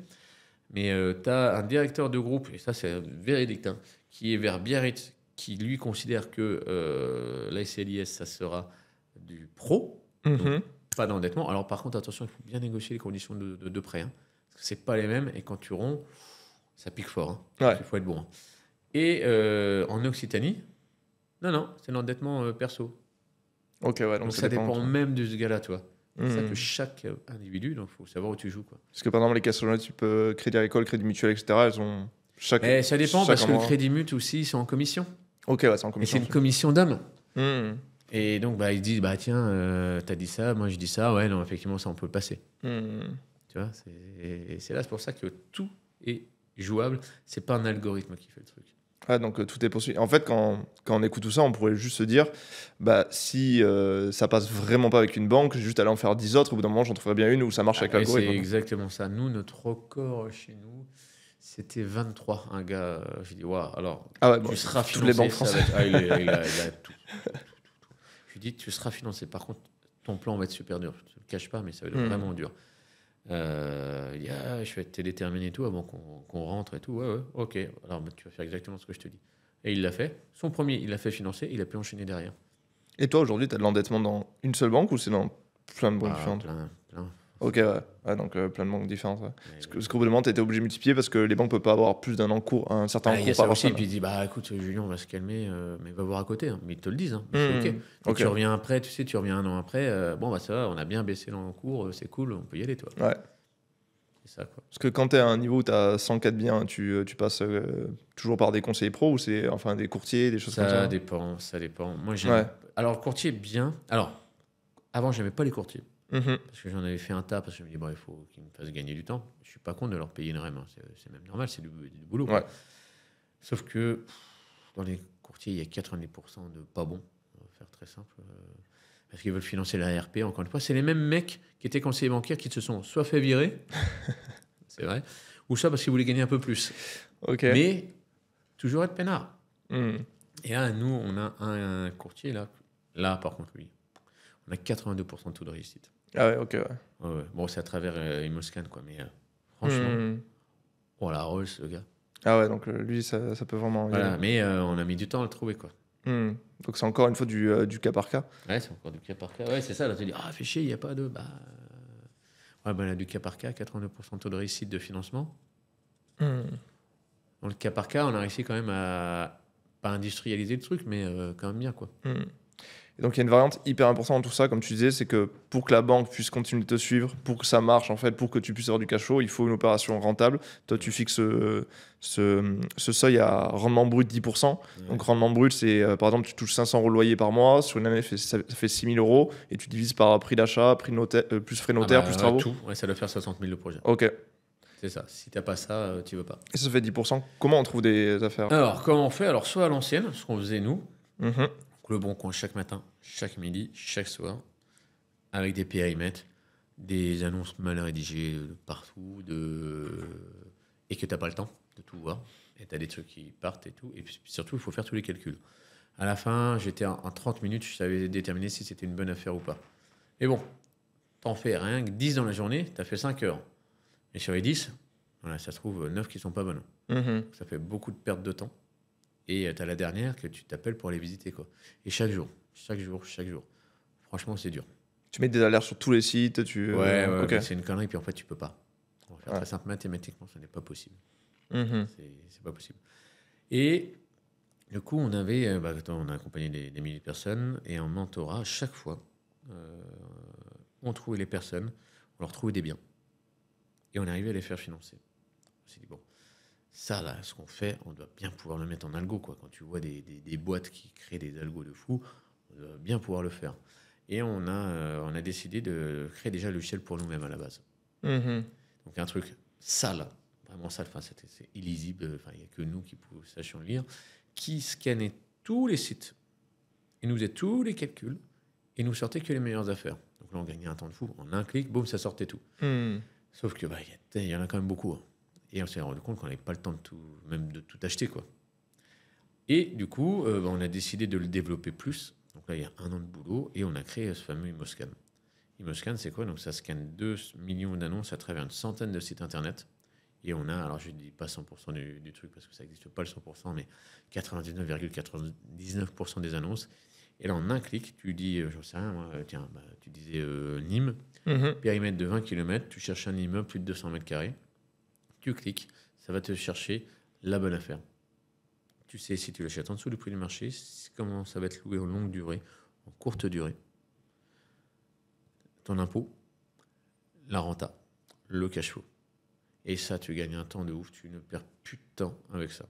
Mais t'as un directeur de groupe, et ça c'est véridique, hein, qui est vers Biarritz, qui lui considère que la SLIS, ça sera du pro. Mhm. Pas d'endettement. Alors par contre, attention, il faut bien négocier les conditions de prêt. Hein, parce que c'est pas les mêmes. Et quand tu romps, ça pique fort. Hein. Ouais. Donc, il faut être bon. Hein. Et en Occitanie, non, c'est l'endettement perso. Ok, ouais, Donc ça dépend même de ce gars-là, toi. C'est ça Mhm. que chaque individu, donc il faut savoir où tu joues. Quoi. Parce que par exemple, les caisses régionales, tu peux Crédit Agricole, Crédit Mutuel, etc. Elles ont Ça dépend chaque parce que le endroit. Crédit Mut aussi, ils sont en commission. Ok, ouais, c'est en Et commission. c'est une commission d'hommes. Mhm. Et donc ils disent bah tiens, t'as dit ça, moi je dis ça, ouais non effectivement ça on peut le passer. Mhm. Tu vois, c'est là, c'est pour ça que tout est jouable. C'est pas un algorithme qui fait le truc. Ah, donc tout est possible. En fait, quand on écoute tout ça, on pourrait juste se dire, bah, si ça passe vraiment pas avec une banque, juste aller en faire 10 autres, au bout d'un moment, j'en trouverai bien une où ça marche avec C'est l'algorithme. exactement ça. Nous, notre record chez nous, c'était 23. Un gars, j'ai dit, waouh, alors Ah ouais, bon, tu seras toutes financé. les banques ça va françaises. être- il a tout. Je lui dis, tu seras financé. Par contre, ton plan va être super dur. Je ne te le cache pas, mais ça va être vraiment dur. Il dit, je vais être déterminé et tout avant qu'on rentre et tout. Ouais, ok. Alors, tu vas faire exactement ce que je te dis. Et il l'a fait. Son premier, il l'a fait financer. Il a pu enchaîner derrière. Et toi, aujourd'hui, tu as de l'endettement dans une seule banque ou c'est dans plein de banques différentes? Plein. Ok, ouais, donc plein de banques différentes. Ouais. Parce qu'au bout d'un moment, tu étais obligé de multiplier parce que les banques ne peuvent pas avoir plus d'un encours, un certain Il y a encours ça par aussi, personne. puis il dit bah écoute Julien on va se calmer, mais va voir à côté, hein. Mais ils te le disent, hein. Mais c'est ok. Donc ok. tu reviens après, tu sais, tu reviens un an après, bon bah ça va, on a bien baissé l'encours, c'est cool, on peut y aller toi. Ouais. C'est ça quoi. Parce que quand tu es à un niveau où tu as 104 biens, tu passes toujours par des conseillers pros ou c'est enfin des courtiers, des choses comme ça? Ça dépend. Moi j'aime. Ouais. Alors le courtier bien. Alors avant j'aimais pas les courtiers Mhm. parce que j'en avais fait un tas parce que je me dis bon il faut qu'ils me fassent gagner du temps. Je suis pas contre de leur payer une REM, hein. C'est même normal, c'est du boulot. Quoi. Ouais. Sauf que dans les courtiers il y a 90% de pas bons. On va faire très simple. Parce qu'ils veulent financer la RP, encore une fois. C'est les mêmes mecs qui étaient conseillers bancaires qui se sont soit fait virer, c'est vrai, ou soit parce qu'ils voulaient gagner un peu plus. Ok. Mais toujours être peinard. Mhm. Et là, nous, on a un courtier, là, par contre, lui, on a 82% de taux de réussite. Ah ouais, ok, ouais. Ouais. Bon, c'est à travers Imoscan, quoi, mais franchement, Mhm. oh la Rolls, le gars. Ah ouais, donc lui, ça peut vraiment y Voilà, aller. mais on a mis du temps à le trouver, quoi. Mhm. Donc c'est encore une fois du cas par cas. Ouais, c'est encore du cas par cas. Ouais, c'est ça, là, tu dis, fais chier, il n'y a pas de... Ouais, là, du cas par cas, 82% de taux de réussite de financement. Mhm. Dans le cas par cas, on a réussi quand même à pas industrialiser le truc, mais quand même bien, quoi. Mhm. Et donc il y a une variante hyper importante dans tout ça, comme tu disais, c'est que pour que la banque puisse continuer de te suivre, pour que ça marche, en fait, pour que tu puisses avoir du cash flow, il faut une opération rentable. Toi, tu fixes ce seuil à rendement brut 10%. Donc rendement brut, c'est par exemple, tu touches 500 € de loyer par mois, sur une année, ça fait 6 000 €, et tu divises par prix d'achat, prix de notaire, plus frais notaire, plus travaux. Tout, ouais, ça doit faire 60 000 le projet. Ok. C'est ça. Si t'as pas ça, tu veux pas. Et ça fait 10%. Comment on trouve des affaires? Alors, comment on fait? Alors, soit à l'ancienne, ce qu'on faisait nous, Mhm. donc le bon coin chaque matin, chaque midi, chaque soir, avec des périmètres, des annonces mal rédigées de partout, et que t'as pas le temps de tout voir. Et t'as des trucs qui partent et tout. Et puis surtout, il faut faire tous les calculs. À la fin, j'étais en 30 minutes, je savais déterminer si c'était une bonne affaire ou pas. Et bon, t'en fais rien que 10 dans la journée, t'as fait 5 heures. Et sur les 10, voilà, ça se trouve 9 qui sont pas bonnes. Mhm. Ça fait beaucoup de perte de temps. Et tu as la dernière que tu t'appelles pour aller visiter, quoi. Et chaque jour. Franchement, c'est dur. Tu mets des alertes sur tous les sites, Ouais, ok. mais c'est une connerie, puis en fait, tu peux pas. On va faire très simple, mathématiquement, ce n'est pas possible. Mhm. C'est pas possible. Et du coup, on avait, on a accompagné des milliers de personnes, et en mentorat, à chaque fois, on trouvait les personnes, on leur trouvait des biens. Et on est arrivé à les faire financer. On s'est dit, bon, ça, là, ce qu'on fait, on doit bien pouvoir le mettre en algo, quoi. Quand tu vois des boîtes qui créent des algos de fou, on doit bien pouvoir le faire. Et on a décidé de créer déjà le logiciel pour nous-mêmes à la base. Donc un truc sale, vraiment sale, c'est illisible, il n'y a que nous qui sachions le lire, qui scannait tous les sites, et nous faisait tous les calculs, et nous sortait que les meilleures affaires. Donc là, on gagnait un temps de fou. En un clic, boum, ça sortait tout. Sauf que il y en a quand même beaucoup. Hein. Et on s'est rendu compte qu'on n'avait pas le temps de tout acheter, quoi. Et du coup, on a décidé de le développer plus. Donc là, il y a 1 an de boulot, et on a créé ce fameux Imoscan. Imoscan, c'est quoi? Donc ça scanne 2 millions d'annonces à travers une centaine de sites internet. Et on a, alors je ne dis pas 100% du truc, parce que ça n'existe pas le 100%, mais 99,99% des annonces. Et là, en un clic, tu dis, j'en sais rien, moi, tiens, tu disais Nîmes, périmètre de 20 km, tu cherches un immeuble plus de 200 mètres carrés, tu cliques, ça va te chercher la bonne affaire. Tu sais si tu l'achètes en dessous du prix du marché, comment ça va être loué en longue durée, en courte durée, ton impôt, la renta, le cash flow. Et ça, tu gagnes un temps de ouf, tu ne perds plus de temps avec ça.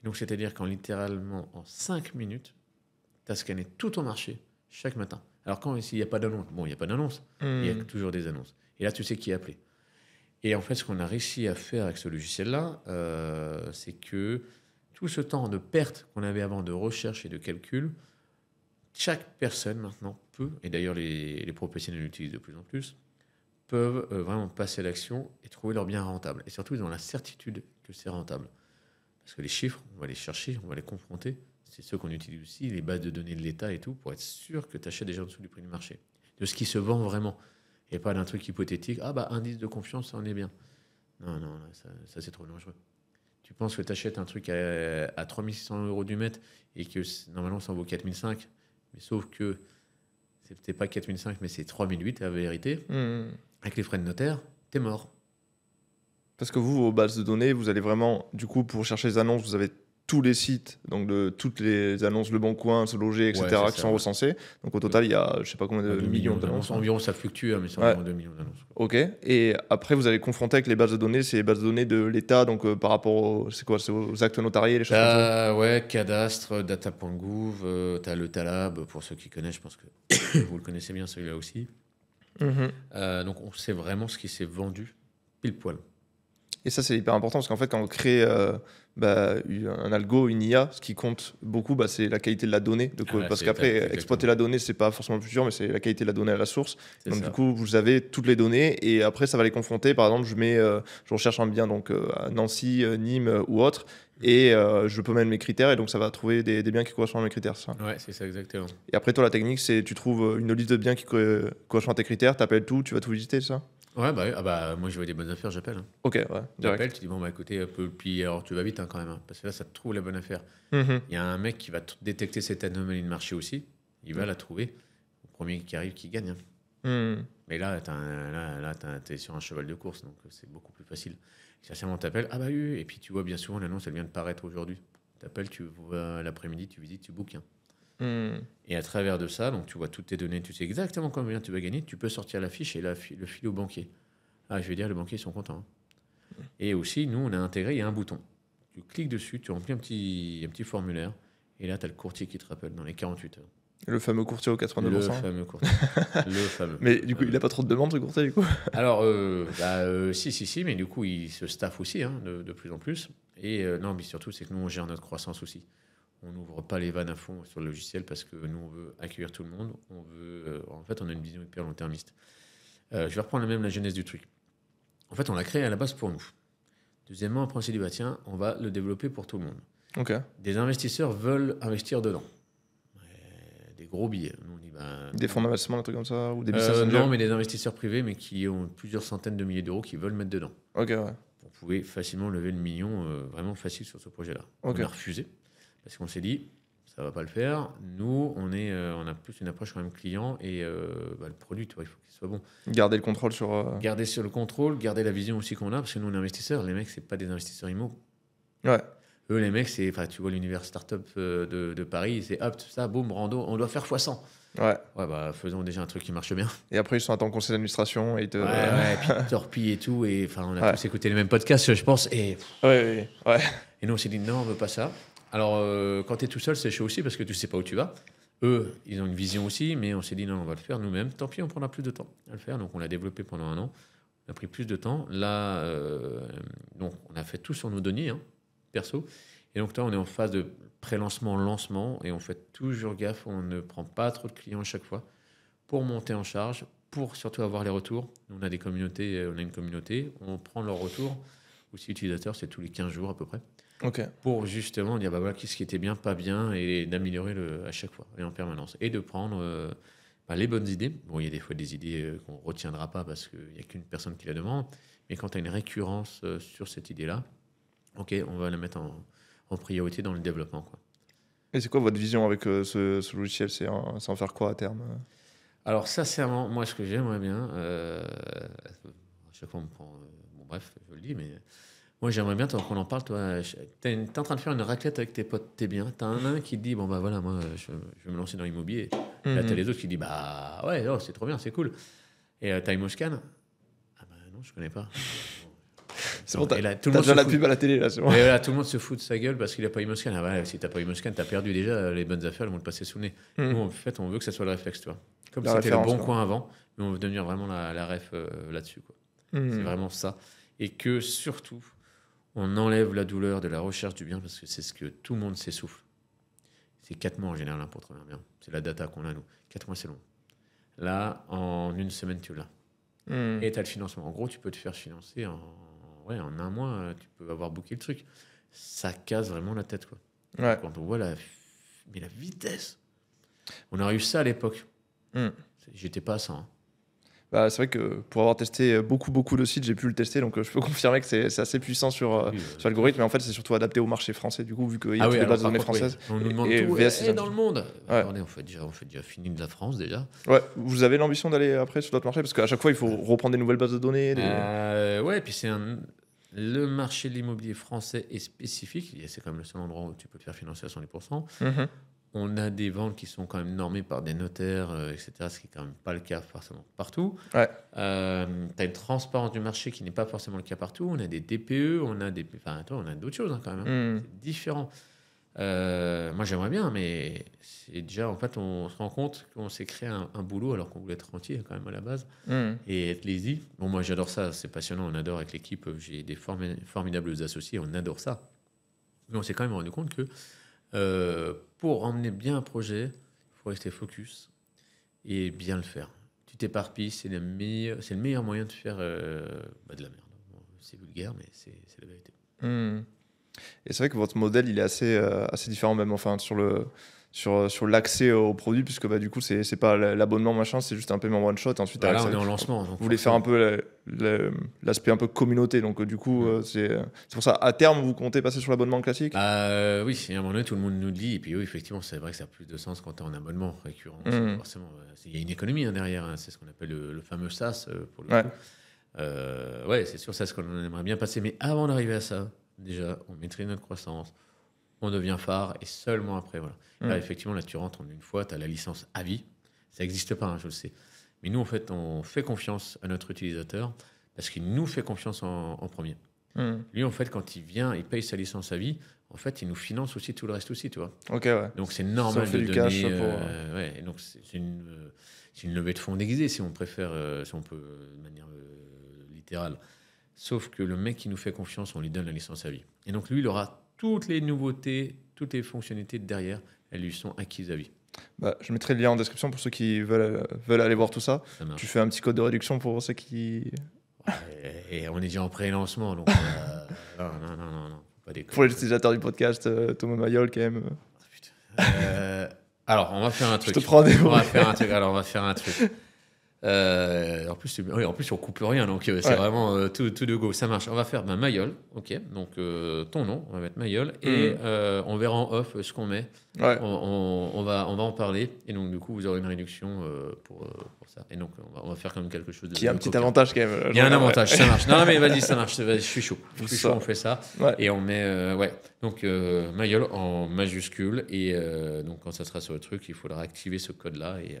Et donc, c'est-à-dire qu'en littéralement en 5 minutes, tu as scanné tout ton marché chaque matin. Alors, s'il n'y a pas d'annonce, bon, il n'y a pas d'annonce, il y a toujours des annonces. Et là, tu sais qui appeler. Et en fait, ce qu'on a réussi à faire avec ce logiciel-là, c'est que tout ce temps de perte qu'on avait avant de recherche et de calcul, chaque personne maintenant peut, et d'ailleurs les professionnels l'utilisent de plus en plus, peuvent vraiment passer à l'action et trouver leur bien rentable. Et surtout, ils ont la certitude que c'est rentable. Parce que les chiffres, on va les chercher, on va les confronter. C'est ceux qu'on utilise aussi, les bases de données de l'État et tout, pour être sûr que tu achètes déjà en dessous du prix du marché. De ce qui se vend vraiment. Et pas d'un truc hypothétique. Indice de confiance, ça en est bien. Non, ça c'est trop dangereux. Tu penses que tu achètes un truc à 3 600 € du mètre et que normalement ça en vaut 4 500, mais sauf que c'est peut-être pas 4 500, mais c'est 3 800 la vérité. Avec les frais de notaire, t'es mort. Parce que vous, vos bases de données, vous allez vraiment, du coup, pour chercher les annonces, vous avez tous les sites, donc de toutes les annonces, Le Bon Coin, Se Loger, etc., qui sont recensés. Donc au total, il y a, je sais pas combien de millions d'annonces. Environ, ça fluctue, mais c'est environ 2 millions d'annonces. Ok. Et après, vous allez confronter avec les bases de données, c'est les bases de données de l'État, donc par rapport aux actes notariés, les choses comme ça. Ouais, cadastre, data.gouv, t'as le Talab, pour ceux qui connaissent, je pense que vous le connaissez bien, celui-là aussi. Donc on sait vraiment ce qui s'est vendu pile poil. Et ça, c'est hyper important parce qu'en fait, quand on crée un algo, une IA, ce qui compte beaucoup, c'est la qualité de la donnée. Parce qu'après, exploiter la donnée, c'est pas forcément le plus dur, mais c'est la qualité de la donnée à la source. Donc, du coup, vous avez toutes les données et après, ça va les confronter. Par exemple, je recherche un bien donc, à Nancy, Nîmes ou autre. Et je peux mettre mes critères et donc ça va trouver des biens qui correspondent à mes critères. Ça. Ouais, c'est ça exactement. Et après, toi, la technique, c'est tu trouves une liste de biens qui correspondent à tes critères, tu appelles tout, tu vas tout visiter, ça? Ouais, moi je vois des bonnes affaires, j'appelle. Hein. Ok, ouais. J'appelle, tu dis écoutez, puis alors tu vas vite quand même, parce que là ça te trouve la bonne affaire. Il y a un mec qui va détecter cette anomalie de marché aussi, il va la trouver. Le premier qui arrive qui gagne. Mais là, t'es sur un cheval de course, donc c'est beaucoup plus facile. Sincèrement, t'appelles, oui, et puis tu vois bien souvent l'annonce, elle vient de paraître aujourd'hui. T'appelles, tu vois l'après-midi, tu visites, tu bookes. Et à travers de ça, donc tu vois toutes tes données, tu sais exactement combien tu vas gagner, tu peux sortir la fiche et le filer au banquier. Je vais dire, les banquiers sont contents. Et aussi, nous, on a intégré, il y a un bouton. Tu cliques dessus, tu remplis un petit formulaire, et là, tu as le courtier qui te rappelle dans les 48 heures. Le fameux courtier au 82%. Le fameux courtier. Le fameux. Mais du coup, il n'a pas trop de demandes, ce courtier, du coup? Alors, si, mais du coup, il se staffe aussi, de plus en plus. Et non, mais surtout, c'est que nous, on gère notre croissance aussi. On n'ouvre pas les vannes à fond sur le logiciel parce que nous, on veut accueillir tout le monde. En fait, on a une vision hyper long-termiste. Je vais reprendre la genèse du truc. En fait, on l'a créé à la base pour nous. Deuxièmement, après, on s'est dit, on va le développer pour tout le monde. Okay. Des investisseurs veulent investir dedans. Des gros billets. Nous, on dit, des fonds d'investissement, un truc comme ça ou des business angels? Non, mais des investisseurs privés, mais qui ont plusieurs centaines de milliers d'euros qui veulent mettre dedans. Ok, ouais. On pouvait facilement lever le million, vraiment facile sur ce projet-là. Okay. On a refusé. Parce qu'on s'est dit, ça ne va pas le faire. Nous, on a plus une approche quand même client et le produit, il faut qu'il soit bon. Garder le contrôle sur... Garder sur le contrôle, garder la vision aussi qu'on a, parce que nous, on est investisseurs. Les mecs, ce n'est pas des investisseurs IMO. Ouais. Eux, les mecs, tu vois l'univers startup de Paris, c'est hop, ça, boum, rando, on doit faire x100. Ouais. Ouais, bah, faisons déjà un truc qui marche bien. Et après, ils sont à ton conseil d'administration et ils te. Ouais, et puis torpille et tout. Et enfin, on a tous écouté les mêmes podcasts, je pense. Et nous, on s'est dit, non, on veut pas ça. Alors, quand tu es tout seul, c'est chaud aussi parce que tu sais pas où tu vas. Eux, ils ont une vision aussi, mais on s'est dit, non, on va le faire nous-mêmes. Tant pis, on prendra plus de temps à le faire. Donc, on l'a développé pendant 1 an. On a pris plus de temps. Là, donc, on a fait tout sur nos deniers, perso. Et donc, là, on est en phase de pré-lancement, lancement. Et on fait toujours gaffe. On ne prend pas trop de clients à chaque fois pour monter en charge, pour surtout avoir les retours. Nous, on a des communautés, on a une communauté. On prend leurs retours. Aussi, utilisateurs, c'est tous les 15 jours à peu près. Okay. Pour justement dire voilà, ce qui était bien, pas bien, et d'améliorer à chaque fois et en permanence. Et de prendre les bonnes idées. Bon, il y a des fois des idées qu'on ne retiendra pas parce qu'il n'y a qu'une personne qui la demande. Mais quand tu as une récurrence sur cette idée-là, ok, on va la mettre en priorité dans le développement, quoi. Et c'est quoi votre vision avec ce logiciel? C'est en faire quoi à terme? Alors, sincèrement, moi, ce que j'aimerais bien, à chaque fois on me prend. Bon, bref, je le dis, mais. Moi, j'aimerais bien qu'on en parle. Toi, t'es en train de faire une raclette avec tes potes, t'es bien. T'as un qui te dit, bon, bah voilà, moi, je vais me lancer dans l'immobilier. Là, t'as les autres qui disent, bah ouais, c'est trop bien, c'est cool. Et t'as Imoscan? Ah bah non, je connais pas. C'est bon, t'as tout le monde déjà la pub à la télé, là, c'est bon. Et là, tout le monde se fout de sa gueule parce qu'il a pas Imoscan. Ah bah, si t'as pas Imoscan, t'as perdu déjà les bonnes affaires, elles vont te passer sous le nez. Nous, en fait, on veut que ça soit le réflexe, tu vois. Comme c'était le bon coin avant, mais on veut devenir vraiment la ref là-dessus, quoi. C'est vraiment ça. Et que surtout, on enlève la douleur de la recherche du bien parce que c'est ce que tout le monde s'essouffle. C'est 4 mois en général pour trouver un bien. C'est la data qu'on a, nous. 4 mois, c'est long. Là, en 1 semaine, tu l'as. Et tu as le financement. En gros, tu peux te faire financer en 1 mois, tu peux avoir booké le truc. Ça casse vraiment la tête, quoi. Ouais. Quand on voit la vitesse. On aurait eu ça à l'époque. J'étais pas à ça. Bah, c'est vrai que pour avoir testé beaucoup de sites, j'ai pu le tester, donc je peux confirmer que c'est assez puissant sur l'algorithme, mais en fait c'est surtout adapté au marché français, du coup, vu qu'il y a toutes les bases de données françaises. On nous demande tout dans le monde. Attendez, on fait déjà fini de la France déjà. Ouais, vous avez l'ambition d'aller après sur d'autres marchés, parce qu'à chaque fois il faut reprendre des nouvelles bases de données. Ouais, puis le marché de l'immobilier français est spécifique, c'est quand même le seul endroit où tu peux te faire financer à 100%. On a des ventes qui sont quand même normées par des notaires, etc., ce qui n'est quand même pas le cas forcément partout. Ouais. Tu as une transparence du marché qui n'est pas forcément le cas partout. On a des DPE, on a d'autres choses quand même. C'est différent. Moi, j'aimerais bien, mais c'est déjà, en fait, on se rend compte qu'on s'est créé un boulot alors qu'on voulait être rentier quand même à la base et être lazy. Bon, moi, j'adore ça, c'est passionnant, on adore avec l'équipe. J'ai des formidables associés, on adore ça. Mais on s'est quand même rendu compte que pour emmener bien un projet, il faut rester focus et bien le faire. Tu t'éparpilles, c'est le meilleur moyen de faire de la merde. Bon, c'est vulgaire, mais c'est la vérité. Et c'est vrai que votre modèle, il est assez différent même, enfin, sur l'accès aux produits, puisque du coup, c'est pas l'abonnement, machin, c'est juste un paiement one shot. Ensuite, là, on est en lancement. Vous voulez faire un peu l'aspect un peu communauté, donc du coup, c'est pour ça, à terme, vous comptez passer sur l'abonnement classique? Oui, à un moment donné, tout le monde nous le dit, et puis oui, effectivement, c'est vrai que ça a plus de sens quand tu es en abonnement récurrent. Forcément, il y a une économie derrière, c'est ce qu'on appelle le fameux SaaS, pour le coup. Ouais, c'est sûr, c'est ce qu'on aimerait bien passer, mais avant d'arriver à ça, déjà, on maîtrise notre croissance, on devient phare, et seulement après, voilà. Là, effectivement, là, tu rentres en une fois, tu as la licence à vie. Ça n'existe pas, je le sais. Mais nous, en fait, on fait confiance à notre utilisateur parce qu'il nous fait confiance en premier. Lui, en fait, quand il vient, il paye sa licence à vie, en fait, il nous finance aussi tout le reste aussi, tu vois. Ok, ouais. Donc, c'est normal de donner... cash, ouais, donc, c'est une levée de fonds déguisée, si on préfère, si on peut, de manière littérale. Sauf que le mec qui nous fait confiance, on lui donne la licence à vie. Et donc, lui, il aura toutes les nouveautés, toutes les fonctionnalités de derrière, elles lui sont acquises à vie. Je mettrai le lien en description pour ceux qui veulent aller voir tout ça. Tu fais un petit code de réduction pour ceux qui... Et on est déjà en pré-lancement, donc non, pas déconner. Pour les utilisateurs du podcast, Thomas Mayol, quand même. Alors, on va faire un truc. Je te prends des mots. On va faire un truc. Alors, on va faire un truc. En plus, on coupe rien, donc c'est vraiment tout de go. Ça marche. On va faire Mayol, ok. Donc ton nom, on va mettre Mayol et on verra en off ce qu'on met. Ouais. On va en parler et donc du coup vous aurez une réduction pour ça. Et donc on va faire quand même quelque chose de. Qui a un petit avantage quand même. Il y a un avantage, ça marche. Non mais vas-y, ça marche. Je suis chaud. On fait ça Ouais. et on met Donc Mayol en majuscule et donc quand ça sera sur le truc, il faudra activer ce code là et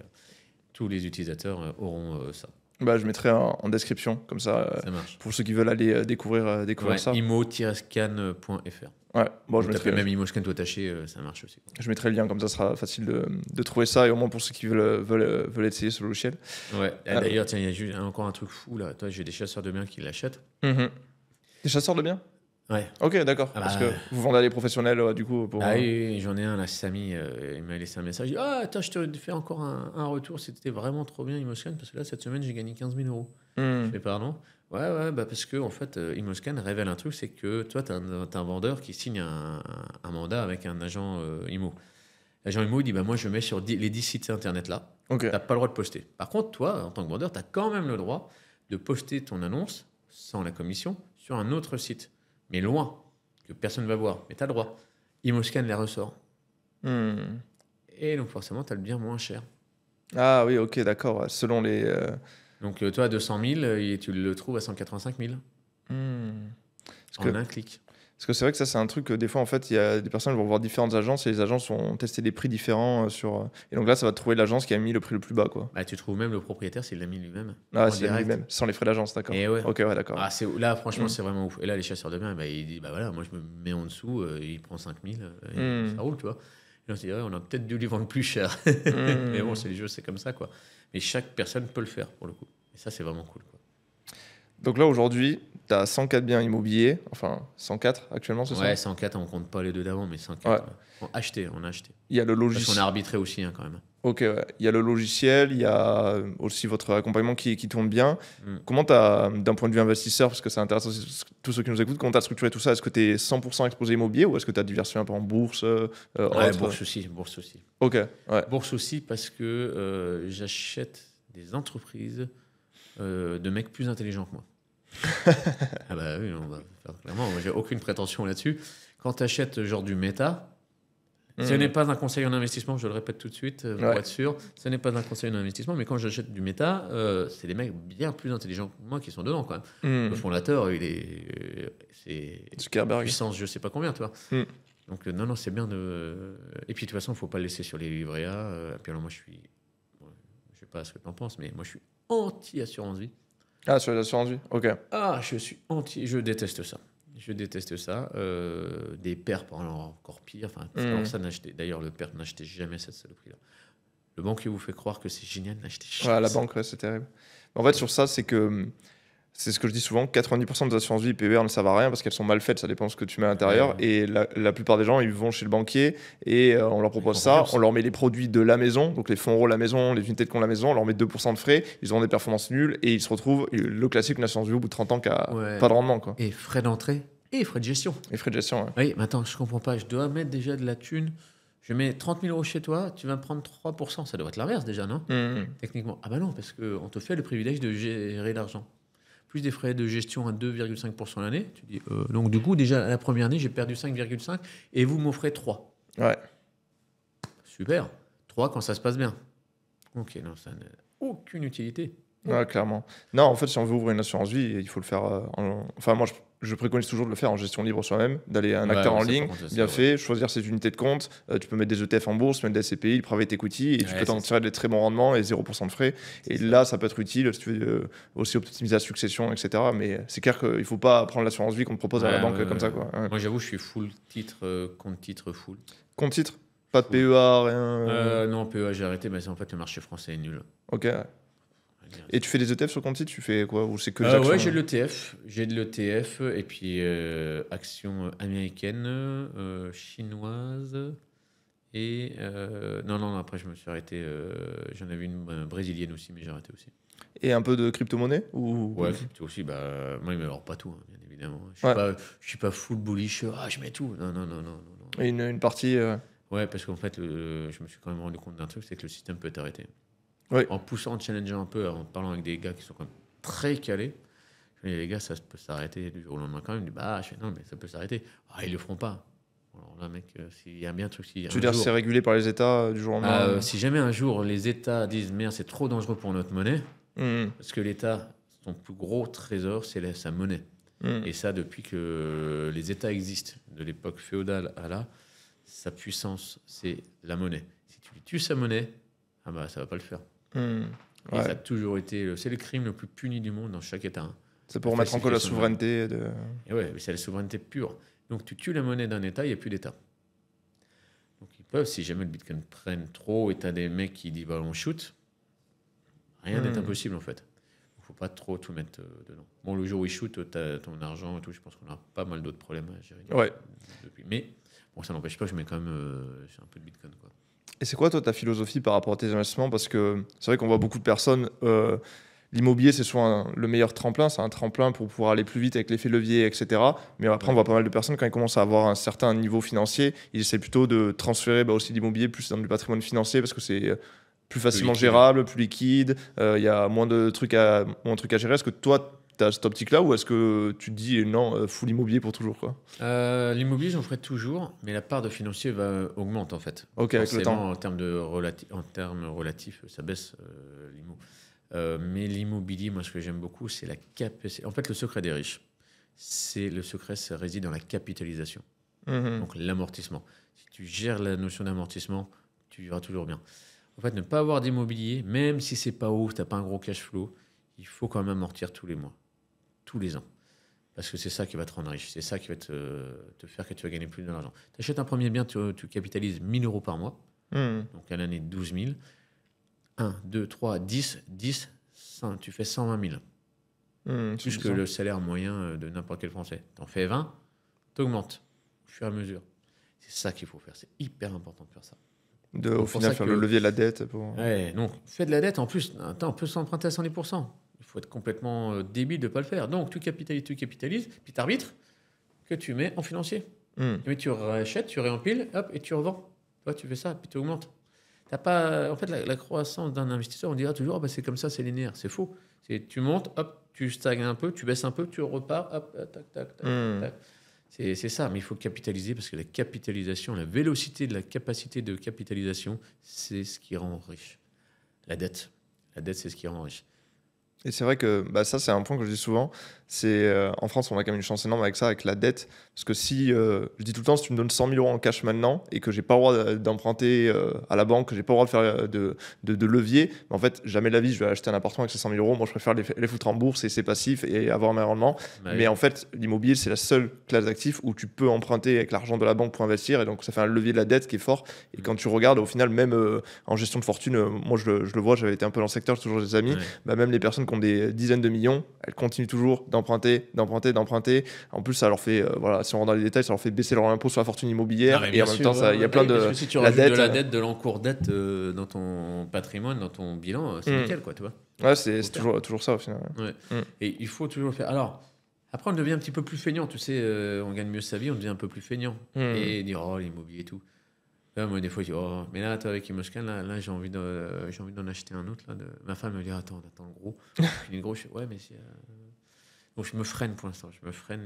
tous les utilisateurs auront ça. Bah, je mettrai en description, comme ça, marche. pour ceux qui veulent aller découvrir ça. imo-scan.fr. Ouais, bon, je mettrai même imo-scan tout attaché, ça marche aussi. Je mettrai le lien, comme ça sera facile de trouver ça, et au moins pour ceux qui veulent essayer ce logiciel. Ouais, d'ailleurs, tiens, il y a juste encore un truc fou là. Toi, j'ai des chasseurs de biens qui l'achètent. Des chasseurs de biens? Ouais. Ok, d'accord. Parce que vous vendez à des professionnels, du coup. Oui, j'en ai un là, Samy, il m'a laissé un message. Il dit, attends, je te fais encore un retour. C'était vraiment trop bien, Imoscan, parce que là, cette semaine, j'ai gagné 15 000 euros. Je fais pardon. Ouais, parce que en fait, Imoscan révèle un truc, c'est que toi, tu as un vendeur qui signe un mandat avec un agent IMO. L'agent IMO, il dit, moi, je mets sur les 10 sites internet là. Okay. Tu n'as pas le droit de poster. Par contre, toi, en tant que vendeur, tu as quand même le droit de poster ton annonce, sans la commission, sur un autre site. Mais loin, que personne ne va voir. Mais tu as le droit. Imoscan les ressort. Et donc, forcément, tu as le bien moins cher. Ah oui, ok, d'accord. Selon les... Donc, toi, à 200 000, et tu le trouves à 185 000. En un clic. Parce que c'est vrai que ça, c'est un truc que des fois, en fait, il y a des personnes qui vont voir différentes agences et les agences ont testé des prix différents sur. Et donc là, ça va te trouver l'agence qui a mis le prix le plus bas, quoi. Bah, tu trouves même le propriétaire s'il l'a mis lui-même. Ah, s'il l'a mis lui-même, sans les frais d'agence, d'accord. Et ouais. Ok, ouais, d'accord. Là, franchement, c'est vraiment ouf. Et là, les chasseurs de biens, il dit, voilà, moi, je me mets en dessous, il prend 5 000, ça roule, tu vois. Et on s'est dit, on a peut-être dû lui vendre plus cher. Mais bon, c'est les jeux, c'est comme ça, quoi. Mais chaque personne peut le faire, pour le coup. Et ça, c'est vraiment cool, quoi. Donc là, aujourd'hui, tu as 104 biens immobiliers, enfin 104 actuellement, c'est ça? Ouais, 104, on compte pas les deux d'avant, mais 104. Ouais. On a acheté. Il y a le logiciel. Parce qu'on a arbitré aussi, quand même. Ok, ouais. Il y a le logiciel, il y a aussi votre accompagnement qui tourne bien. Comment tu as, d'un point de vue investisseur, parce que c'est intéressant tous ceux qui nous écoutent, comment tu as structuré tout ça? Est-ce que tu es 100% exposé immobilier ou est-ce que tu as diversifié un peu en bourse bourse aussi. Ok, ouais. Bourse aussi parce que j'achète des entreprises de mecs plus intelligents que moi. Ah bah oui, on va faire clairement. Moi, j'ai aucune prétention là-dessus. Quand tu achètes genre du méta, ce n'est pas un conseil en investissement, je le répète tout de suite pour être sûr. Ce n'est pas un conseil en investissement, mais quand j'achète du méta, c'est des mecs bien plus intelligents que moi qui sont dedans quand même. Le fondateur, c'est Zuckerberg. Puissance, je sais pas combien, toi. Donc non, c'est bien de. Et puis de toute façon, il faut pas le laisser sur les livrets A. Puis alors moi, je sais pas ce que tu en penses, mais moi, je suis anti-assurance vie. Ah, sur les assurances vie, ok. Ah, je déteste ça. Des pairs, par exemple, encore pire. Alors ça, d'ailleurs, le père n'achetait jamais cette saloperie-là. Le banquier vous fait croire que c'est génial, n'achetez jamais. Ouais, la banque, c'est terrible. En fait, sur ça, c'est ce que je dis souvent, 90% des assurances vie PER ne servent à rien parce qu'elles sont mal faites, ça dépend de ce que tu mets à l'intérieur. Et la plupart des gens, ils vont chez le banquier et on leur propose ça, on leur met les produits de la maison, donc les fonds euros la maison, les unités de compte la maison, on leur met 2% de frais, ils ont des performances nulles et ils se retrouvent, le classique, une assurance vie au bout de 30 ans qui n'a pas de rendement, quoi. Et frais d'entrée et frais de gestion. Et frais de gestion, ouais. Oui, mais attends, je comprends pas, je dois mettre déjà de la thune. Je mets 30 000 euros chez toi, tu vas me prendre 3%. Ça doit être l'inverse déjà, non? Techniquement. Ah bah non, parce qu'on te fait le privilège de gérer l'argent. Plus des frais de gestion à 2,5% l'année. Tu dis, donc du coup, déjà, la première année, j'ai perdu 5,5 et vous m'offrez 3. Ouais. Super. 3 quand ça se passe bien. Ok, non, ça n'a aucune utilité. Ouais, clairement. Non, en fait, si on veut ouvrir une assurance vie, il faut le faire Enfin, moi, je préconise toujours de le faire en gestion libre soi-même, d'aller à un acteur en ligne, bien fait, choisir ses unités de compte. Tu peux mettre des ETF en bourse, mettre des SCPI, le private equity, et tu peux t'en tirer des très bons rendements et 0% de frais. Et là, ça peut être utile si tu veux aussi optimiser la succession, etc. Mais c'est clair qu'il ne faut pas prendre l'assurance vie qu'on te propose à la banque comme ça, quoi. Ouais. Moi, j'avoue, je suis full titre, compte titre full. Compte titre? Pas de PEA, rien Non, PEA, j'ai arrêté, mais en fait, le marché français est nul. Ok. Et tu fais des ETF sur compte titre? Tu fais quoi? Ou c'est que des actions? Ouais, j'ai de l'ETF et puis actions américaines, chinoises et non, après je me suis arrêté. J'en avais une brésilienne aussi, mais j'ai arrêté aussi. Et un peu de crypto-monnaie ou... Ouais, crypto aussi. Moi, il me pas tout, bien évidemment. Je suis pas full bullish. Je mets tout. Non. Et une partie. Ouais, parce qu'en fait, je me suis quand même rendu compte d'un truc, c'est que le système peut t'arrêter. Oui. en poussant, en challengeant un peu, en parlant avec des gars qui sont quand même très calés. Je dis, les gars, ça peut s'arrêter du jour au lendemain quand même. Je dis, bah, je fais, non, mais ça peut s'arrêter. Ah, ils le feront pas. Alors là, mec, s'il y a bien un truc, si Tu veux un dire, jour, c'est régulé par les États du jour au lendemain. si jamais un jour les États disent, merde, c'est trop dangereux pour notre monnaie, Hmm. parce que l'État, son plus gros trésor, c'est sa monnaie. Hmm. Et ça, depuis que les États existent, de l'époque féodale à là, sa puissance, c'est la monnaie. Si tu lui tues sa monnaie, ah bah, ça va pas le faire. Hmm. Et Ouais. ça a toujours été, c'est le crime le plus puni du monde dans chaque État. Hein. C'est pour mettre en cause la Falsification de souveraineté. Et ouais, mais c'est la souveraineté pure. Donc tu tues la monnaie d'un État, il n'y a plus d'État. Donc ils peuvent, si jamais le Bitcoin prenne trop et tu as des mecs qui disent bah, on shoot, rien n'est impossible en fait. Il ne faut pas trop tout mettre dedans. Bon, le jour où ils shoot, tu as ton argent et tout, je pense qu'on a pas mal d'autres problèmes à gérer. Ouais. Depuis. Mais bon, ça n'empêche pas, je mets quand même j'ai un peu de Bitcoin. Quoi. Et c'est quoi, toi, ta philosophie par rapport à tes investissements? Parce que c'est vrai qu'on voit beaucoup de personnes. L'immobilier, c'est souvent le meilleur tremplin. C'est un tremplin pour pouvoir aller plus vite avec l'effet levier, etc. Mais après, on voit pas mal de personnes, quand ils commencent à avoir un certain niveau financier, ils essaient plutôt de transférer aussi l'immobilier plus dans du patrimoine financier parce que c'est plus facilement liquide. gérable, plus liquide. Il y a moins de trucs à gérer. Est-ce que toi, tu as cette optique-là ou est-ce que tu te dis non, full immobilier pour toujours quoi? L'immobilier, j'en ferai toujours, mais la part de financier augmente en fait. Ok, avec le temps. En termes relatifs, ça baisse l'immo. Mais l'immobilier, moi, ce que j'aime beaucoup, c'est la capacité. En fait, le secret des riches, le secret, ça réside dans la capitalisation. Mhm. Donc l'amortissement. Si tu gères la notion d'amortissement, tu vivras toujours bien. En fait, ne pas avoir d'immobilier, même si c'est pas ouf, tu n'as pas un gros cash flow, il faut quand même amortir tous les mois, tous les ans. Parce que c'est ça qui va te rendre riche, c'est ça qui va te faire que tu vas gagner plus d'argent. Tu achètes un premier bien, tu capitalises 1 000 € par mois, Mhm. donc à l'année 12 000. 1, 2, 3, 10, 10, 100, tu fais 120 000. Mhm, Plus c'est que ça. le salaire moyen de n'importe quel Français. Tu en fais 20, tu augmentes au fur et à mesure. C'est ça qu'il faut faire, c'est hyper important de faire ça. Au pour final, ça faire que- le levier de la dette. Pour... Ouais, donc fais de la dette en plus. Attends, on peut s'emprunter à 110%. Il faut être complètement débile de ne pas le faire. Donc tu capitalises, puis tu arbitres que tu mets en financier. Mhm. Mais tu rachètes, tu réempiles, hop, et tu revends. Toi, tu fais ça, puis tu augmentes. T'as pas, en fait, la croissance d'un investisseur, on dira toujours, ah bah, c'est comme ça, c'est linéaire. C'est faux. Tu montes, hop, tu stagnes un peu, tu baisses un peu, tu repars, hop, tac, tac, tac, Mhm. tac. C'est ça, mais il faut capitaliser parce que la capitalisation, la vélocité de la capacité de capitalisation, c'est ce qui rend riche. La dette, c'est ce qui rend riche. Et c'est vrai que ça, c'est un point que je dis souvent. C'est en France, on a quand même une chance énorme avec ça, avec la dette. Parce que si, je dis tout le temps, si tu me donnes 100 000 € en cash maintenant et que j'ai pas le droit d'emprunter à la banque, que j'ai pas le droit de faire de levier, en fait, jamais de la vie, je vais acheter un appartement avec ces 100 000 €. Moi, je préfère les foutre en bourse et c'est passif et avoir un meilleur rendement. Bah Mais oui. en fait, l'immobilier, c'est la seule classe d'actifs où tu peux emprunter avec l'argent de la banque pour investir. Et donc, ça fait un levier de la dette qui est fort. Et quand tu regardes, au final, même en gestion de fortune, moi, je le vois, j'avais été un peu dans le secteur, j'ai toujours des amis. Ouais. Même les personnes qui ont des dizaines de millions, elles continuent toujours d'emprunter. En plus, ça leur fait, si on rentre dans les détails, ça leur fait baisser leur impôt sur la fortune immobilière. Ah, mais Et bien en même sûr, temps, il y a plein oui, de. parce que si tu la rajoutes dette, de la dette, de l'encours-dette dans ton patrimoine, dans ton bilan, c'est nickel, quoi, tu vois. Ouais, c'est Faut faire. toujours ça au final. Ouais. Mm. Et il faut toujours le faire. Alors, après, on devient un petit peu plus feignant, tu sais, on gagne mieux sa vie, on devient un peu plus feignant. Mm. Et dire, oh, l'immobilier et tout. Là, moi, des fois, je dis, oh, mais là, toi, avec Imoscan, là j'ai envie d'en acheter un autre. Là, Ma femme me dit, attends, le gros. Le gros, je fais, ouais, mais c'est. Donc, je me freine pour l'instant,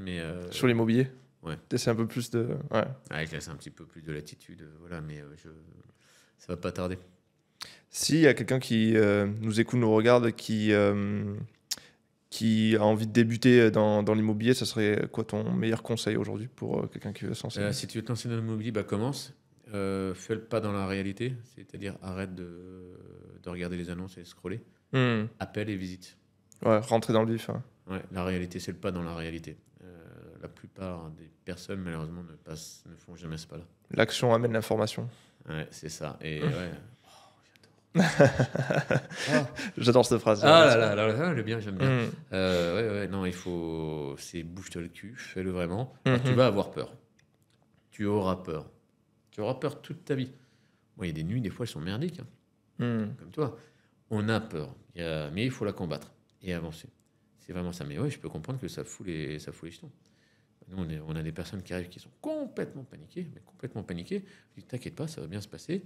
mais. Sur l'immobilier. Ouais. C'est un peu plus de. Ouais. Ouais, je laisse un petit peu plus de latitude, voilà, mais ça va pas tarder. S'il y a quelqu'un qui nous écoute, nous regarde, qui a envie de débuter dans l'immobilier, ça serait quoi ton meilleur conseil aujourd'hui pour quelqu'un qui veut s'en lancer? Si tu veux te lancer dans l'immobilier, commence. Fais le pas dans la réalité, c'est-à-dire arrête de regarder les annonces et de scroller. Appelle et visite. Ouais, rentrer dans le vif. Hein. Ouais, la réalité, c'est le pas dans la réalité. La plupart des personnes, malheureusement, ne font jamais ce pas-là. L'action amène l'information. Ouais, c'est ça. Et ouais. J'adore cette phrase. J'aime bien. Mm. Non, c'est bouge-toi le cul, fais-le vraiment. Mhm. Alors, tu vas avoir peur. Tu auras peur. Tu auras peur toute ta vie. Bon, il y a des nuits, des fois, elles sont merdiques, comme toi. On a peur, mais il faut la combattre et avancer. C'est vraiment ça. Mais ouais, je peux comprendre que ça fout les jetons. Nous, on a des personnes qui arrivent qui sont complètement paniquées. Je dis, t'inquiète pas, ça va bien se passer.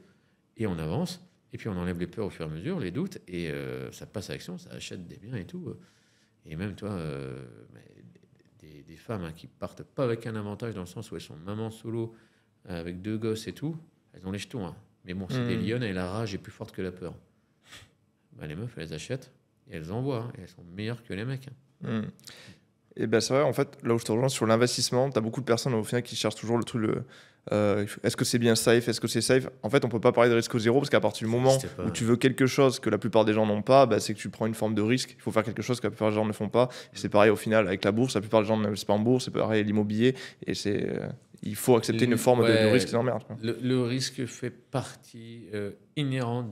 Et on avance. Et puis on enlève les peurs au fur et à mesure, les doutes, et ça passe à l'action, ça achète des biens et tout. Et même, toi, des femmes qui partent pas avec un avantage dans le sens où elles sont maman solo, avec 2 gosses et tout, elles ont les jetons. Hein. Mais bon, c'est des lionnes et la rage est plus forte que la peur. Bah, les meufs, elles achètent et elles envoient. Hein, et elles sont meilleures que les mecs. Hein. Et ben c'est vrai, en fait, là où je te rejoins sur l'investissement, tu as beaucoup de personnes au final qui cherchent toujours le truc, est-ce que c'est bien safe, est-ce que c'est safe. En fait, on peut pas parler de risque zéro parce qu'à partir du moment où tu veux quelque chose que la plupart des gens n'ont pas, bah, c'est que tu prends une forme de risque. Il faut faire quelque chose que la plupart des gens ne font pas. Et c'est pareil au final avec la bourse, la plupart des gens n'investissent pas en bourse, c'est pareil l'immobilier. Et il faut accepter une forme de risque qui t'emmerde. Le risque fait partie inhérente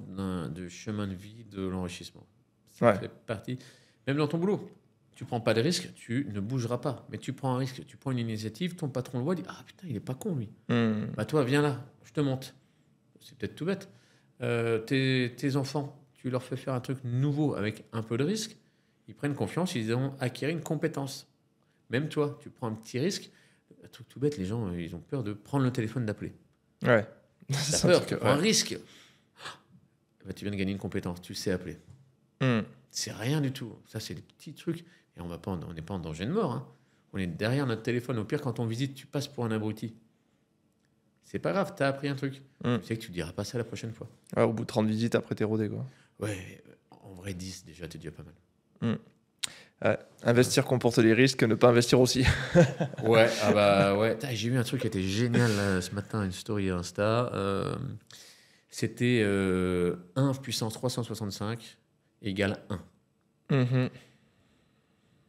du chemin de vie de l'enrichissement. Ça fait partie, même dans ton boulot. Tu prends pas de risque, tu ne bougeras pas. Mais tu prends un risque, tu prends une initiative, ton patron le voit, il dit ah putain, il est pas con lui. Bah toi, viens là, je te monte. C'est peut-être tout bête. Tes enfants, tu leur fais faire un truc nouveau avec un peu de risque, ils prennent confiance, ils ont acquis une compétence. Même toi, tu prends un petit risque, un truc tout bête, les gens, ils ont peur de prendre le téléphone, d'appeler. Ouais. T'as peur, tu prends un risque. Bah, tu viens de gagner une compétence, tu sais appeler. C'est rien du tout. Ça, c'est des petits trucs. Et on n'est pas en danger de mort. Hein. On est derrière notre téléphone. Au pire, quand on visite, tu passes pour un abruti. C'est pas grave, t'as appris un truc. Tu sais que tu ne diras pas ça la prochaine fois. Ouais, au bout de 30 visites, après t'es rodé, quoi. Ouais, en vrai, 10, déjà, t'es déjà pas mal. Investir comporte des risques, ne pas investir aussi. Ouais, ah bah ouais. J'ai vu un truc qui était génial là, ce matin, une story Insta. C'était 1 puissance 365 égale 1.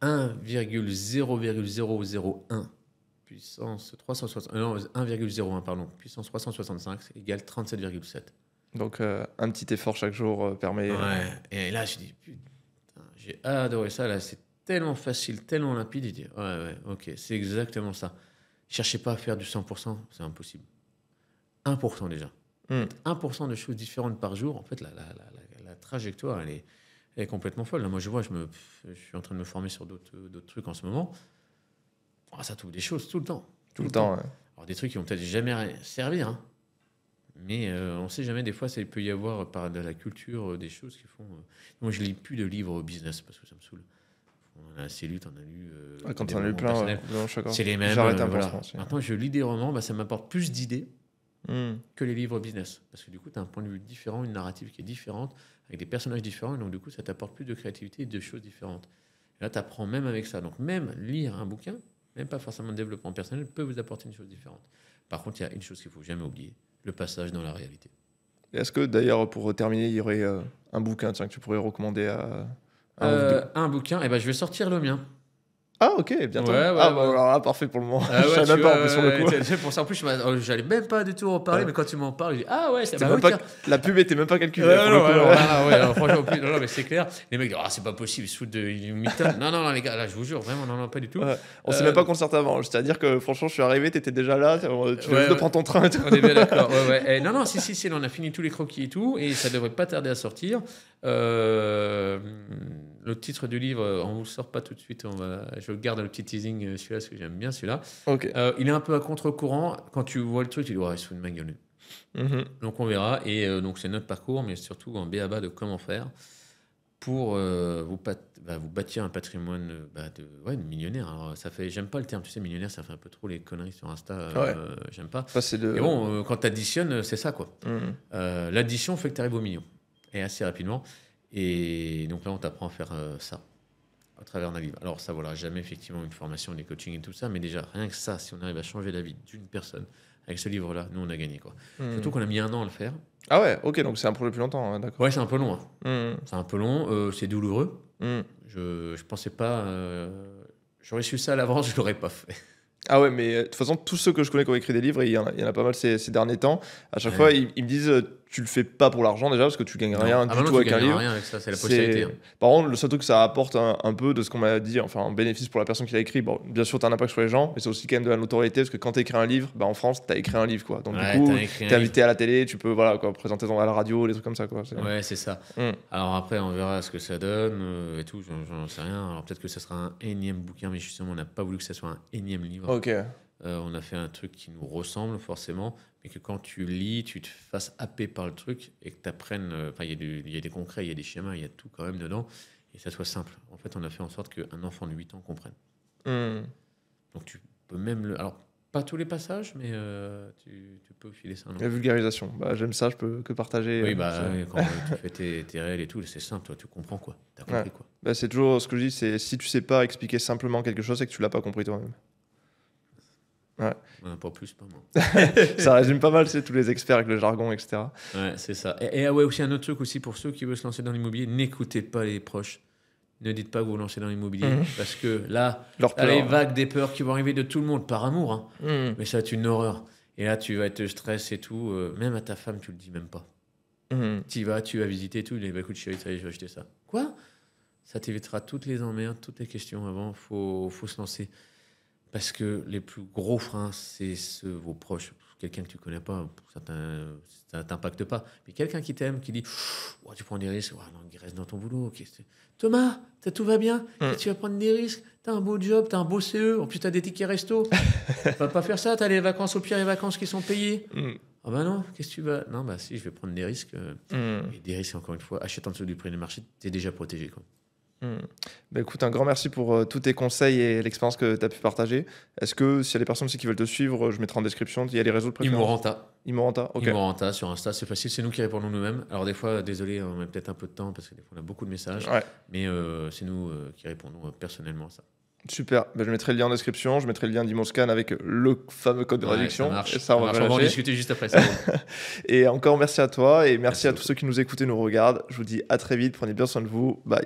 1,0,001 puissance 360, non, 1,01 pardon, puissance 365 égale 37,7. Donc un petit effort chaque jour permet. Ouais. Et là je dis putain, j'ai adoré ça là, c'est tellement facile, tellement limpide. Il dit ouais, ok, c'est exactement ça. Cherchez pas à faire du 100%, c'est impossible. 1% déjà. 1% de choses différentes par jour, en fait la trajectoire elle est complètement folle. Là, moi, je vois, je suis en train de me former sur d'autres trucs en ce moment. Oh, ça t'ouvre des choses tout le temps. Tout le temps, ouais. Alors, des trucs qui vont peut-être jamais servir, hein. Mais on ne sait jamais. Des fois, il peut y avoir, par de la culture, des choses qui font... Moi, je ne lis plus de livres business parce que ça me saoule. On a assez lu, t'en as lu... quand t'en as lu plein, c'est les mêmes. J'arrête voilà. Maintenant, je lis des romans, ça m'apporte plus d'idées que les livres business. Parce que du coup, tu as un point de vue différent, une narrative qui est différente, avec des personnages différents, et donc du coup, ça t'apporte plus de créativité et de choses différentes. Et là, tu apprends même avec ça. Donc même lire un bouquin, même pas forcément de développement personnel, peut vous apporter une chose différente. Par contre, il y a une chose qu'il ne faut jamais oublier, le passage dans la réalité. Est-ce que d'ailleurs, pour terminer, il y aurait un bouquin que tu pourrais recommander à un bouquin, et ben, je vais sortir le mien. Ah ok, bientôt. Ouais, alors là, parfait pour le moment. Je savais même pas en plus sur le coup. C'est pour ça, en plus, j'allais même pas du tout en parler, mais quand tu m'en parles, je dis ah ouais, c'est la pub était même pas calculée. Franchement, non, mais c'est clair. Les mecs disent ah c'est pas possible, ils se foutent de mythos. Non, les gars, là, je vous jure, vraiment, non, pas du tout. Ouais. On s'est même pas concerté avant. C'est-à-dire que franchement, je suis arrivé, t'étais déjà là, tu viens de prendre ton train. On est bien d'accord. Non, si, on a fini tous les croquis et tout, et ça devrait pas tarder à sortir. Le titre du livre, on ne vous le sort pas tout de suite. Je garde le petit teasing, celui-là, parce que j'aime bien celui-là. Okay. Il est un peu à contre-courant. Quand tu vois le truc, tu dis ouais, il se fout de ma gueule. Donc on verra. Et donc c'est notre parcours, mais surtout en b.a.-ba de comment faire pour vous bâtir un patrimoine de millionnaire. Alors, j'aime pas le terme, tu sais, millionnaire, ça fait un peu trop les conneries sur Insta. J'aime pas. Et bon, quand tu additionnes, c'est ça, quoi. L'addition fait que tu arrives au million. Et assez rapidement. Et donc là, on t'apprend à faire ça à travers un livre. Alors ça, voilà, jamais effectivement une formation, des coachings et tout ça, mais déjà, rien que ça, si on arrive à changer la vie d'une personne avec ce livre-là, nous, on a gagné, quoi. Surtout qu'on a mis 1 an à le faire. Ah ouais, ok, donc c'est un projet plus longtemps, hein, d'accord. Ouais, c'est un peu long. C'est un peu long, c'est douloureux. Je pensais pas... j'aurais su ça à l'avance, je l'aurais pas fait. Ah ouais, mais de toute façon, tous ceux que je connais qui ont écrit des livres, il y en a pas mal ces derniers temps, à chaque fois, ils me disent tu le fais pas pour l'argent déjà, parce que tu gagnes rien du tout avec un livre. Rien avec ça, c'est la postérité. Par contre, le seul truc que ça apporte un peu de ce qu'on m'a dit, enfin, un bénéfice pour la personne qui l'a écrit, bon, bien sûr, tu as un impact sur les gens, mais c'est aussi quand même de la notoriété, parce que quand tu écris un livre, en France, tu as écrit un livre, quoi. Donc du coup, tu es invité à la télé, tu peux présenter à la radio, des trucs comme ça, quoi. Ouais, c'est ça. Alors après, on verra ce que ça donne et tout, j'en sais rien. Alors peut-être que ça sera un énième bouquin, mais justement, on n'a pas voulu que ça soit un énième livre. Ok. on a fait un truc qui nous ressemble forcément, mais que quand tu lis, tu te fasses happer par le truc et que tu apprennes. Enfin, il y a des concrets, il y a des schémas, il y a tout quand même dedans, et ça soit simple. En fait, on a fait en sorte qu'un enfant de 8 ans comprenne. Donc, tu peux même le. Alors, pas tous les passages, mais tu peux filer ça. La vulgarisation, j'aime ça, je peux que partager. Oui, quand tu fais tes réels et tout, c'est simple, toi, tu comprends quoi. Tu as compris quoi. C'est toujours ce que je dis, c'est si tu sais pas expliquer simplement quelque chose, c'est que tu l'as pas compris toi-même. Ouais. Pas plus, pas moins. Ça résume pas mal, c'est tous les experts avec le jargon, etc. Ouais, c'est ça. Et aussi un autre truc aussi pour ceux qui veulent se lancer dans l'immobilier, n'écoutez pas les proches. Ne dites pas que vous vous lancez dans l'immobilier, parce que là, les vagues des peurs qui vont arriver de tout le monde, par amour, hein. Mais ça va être une horreur. Et là, tu vas être stress et tout. Même à ta femme, tu le dis même pas. Tu vas visiter et tout. Il dit, écoute chérie, ça y est, je vais acheter ça. Quoi ? Ça t'évitera toutes les emmerdes, toutes les questions avant. Faut se lancer. Parce que les plus gros freins, c'est vos proches. Quelqu'un que tu connais pas, ça t'impacte pas. Mais quelqu'un qui t'aime, qui dit oh, tu prends des risques, oh, non, il reste dans ton boulot. Okay. Thomas, tout va bien, tu vas prendre des risques, tu as un beau job, tu as un beau CE, en plus tu as des tickets resto. Tu vas pas faire ça, tu as les vacances, au pire les vacances qui sont payées. Ah bah non, qu'est-ce que tu vas. Non, bah si, je vais prendre des risques. Et des risques, encore une fois, achète en dessous du prix du marché, tu es déjà protégé, quoi. Écoute, un grand merci pour tous tes conseils et l'expérience que tu as pu partager. Est-ce que s'il y a des personnes aussi qui veulent te suivre, je mettrai en description, il y a les réseaux de préférence. Imoranta, ok. Imoranta sur Insta, c'est facile, c'est nous qui répondons nous-mêmes. Alors des fois, désolé, on met peut-être un peu de temps parce que des fois on a beaucoup de messages, mais c'est nous qui répondons personnellement à ça. Super, je mettrai le lien en description, je mettrai le lien d'Imoscan avec le fameux code de réduction. Ça marche. Et ça, on va en discuter juste après ça. Et encore merci à toi et merci à tous ceux qui nous écoutent et nous regardent. Je vous dis à très vite, prenez bien soin de vous, bye.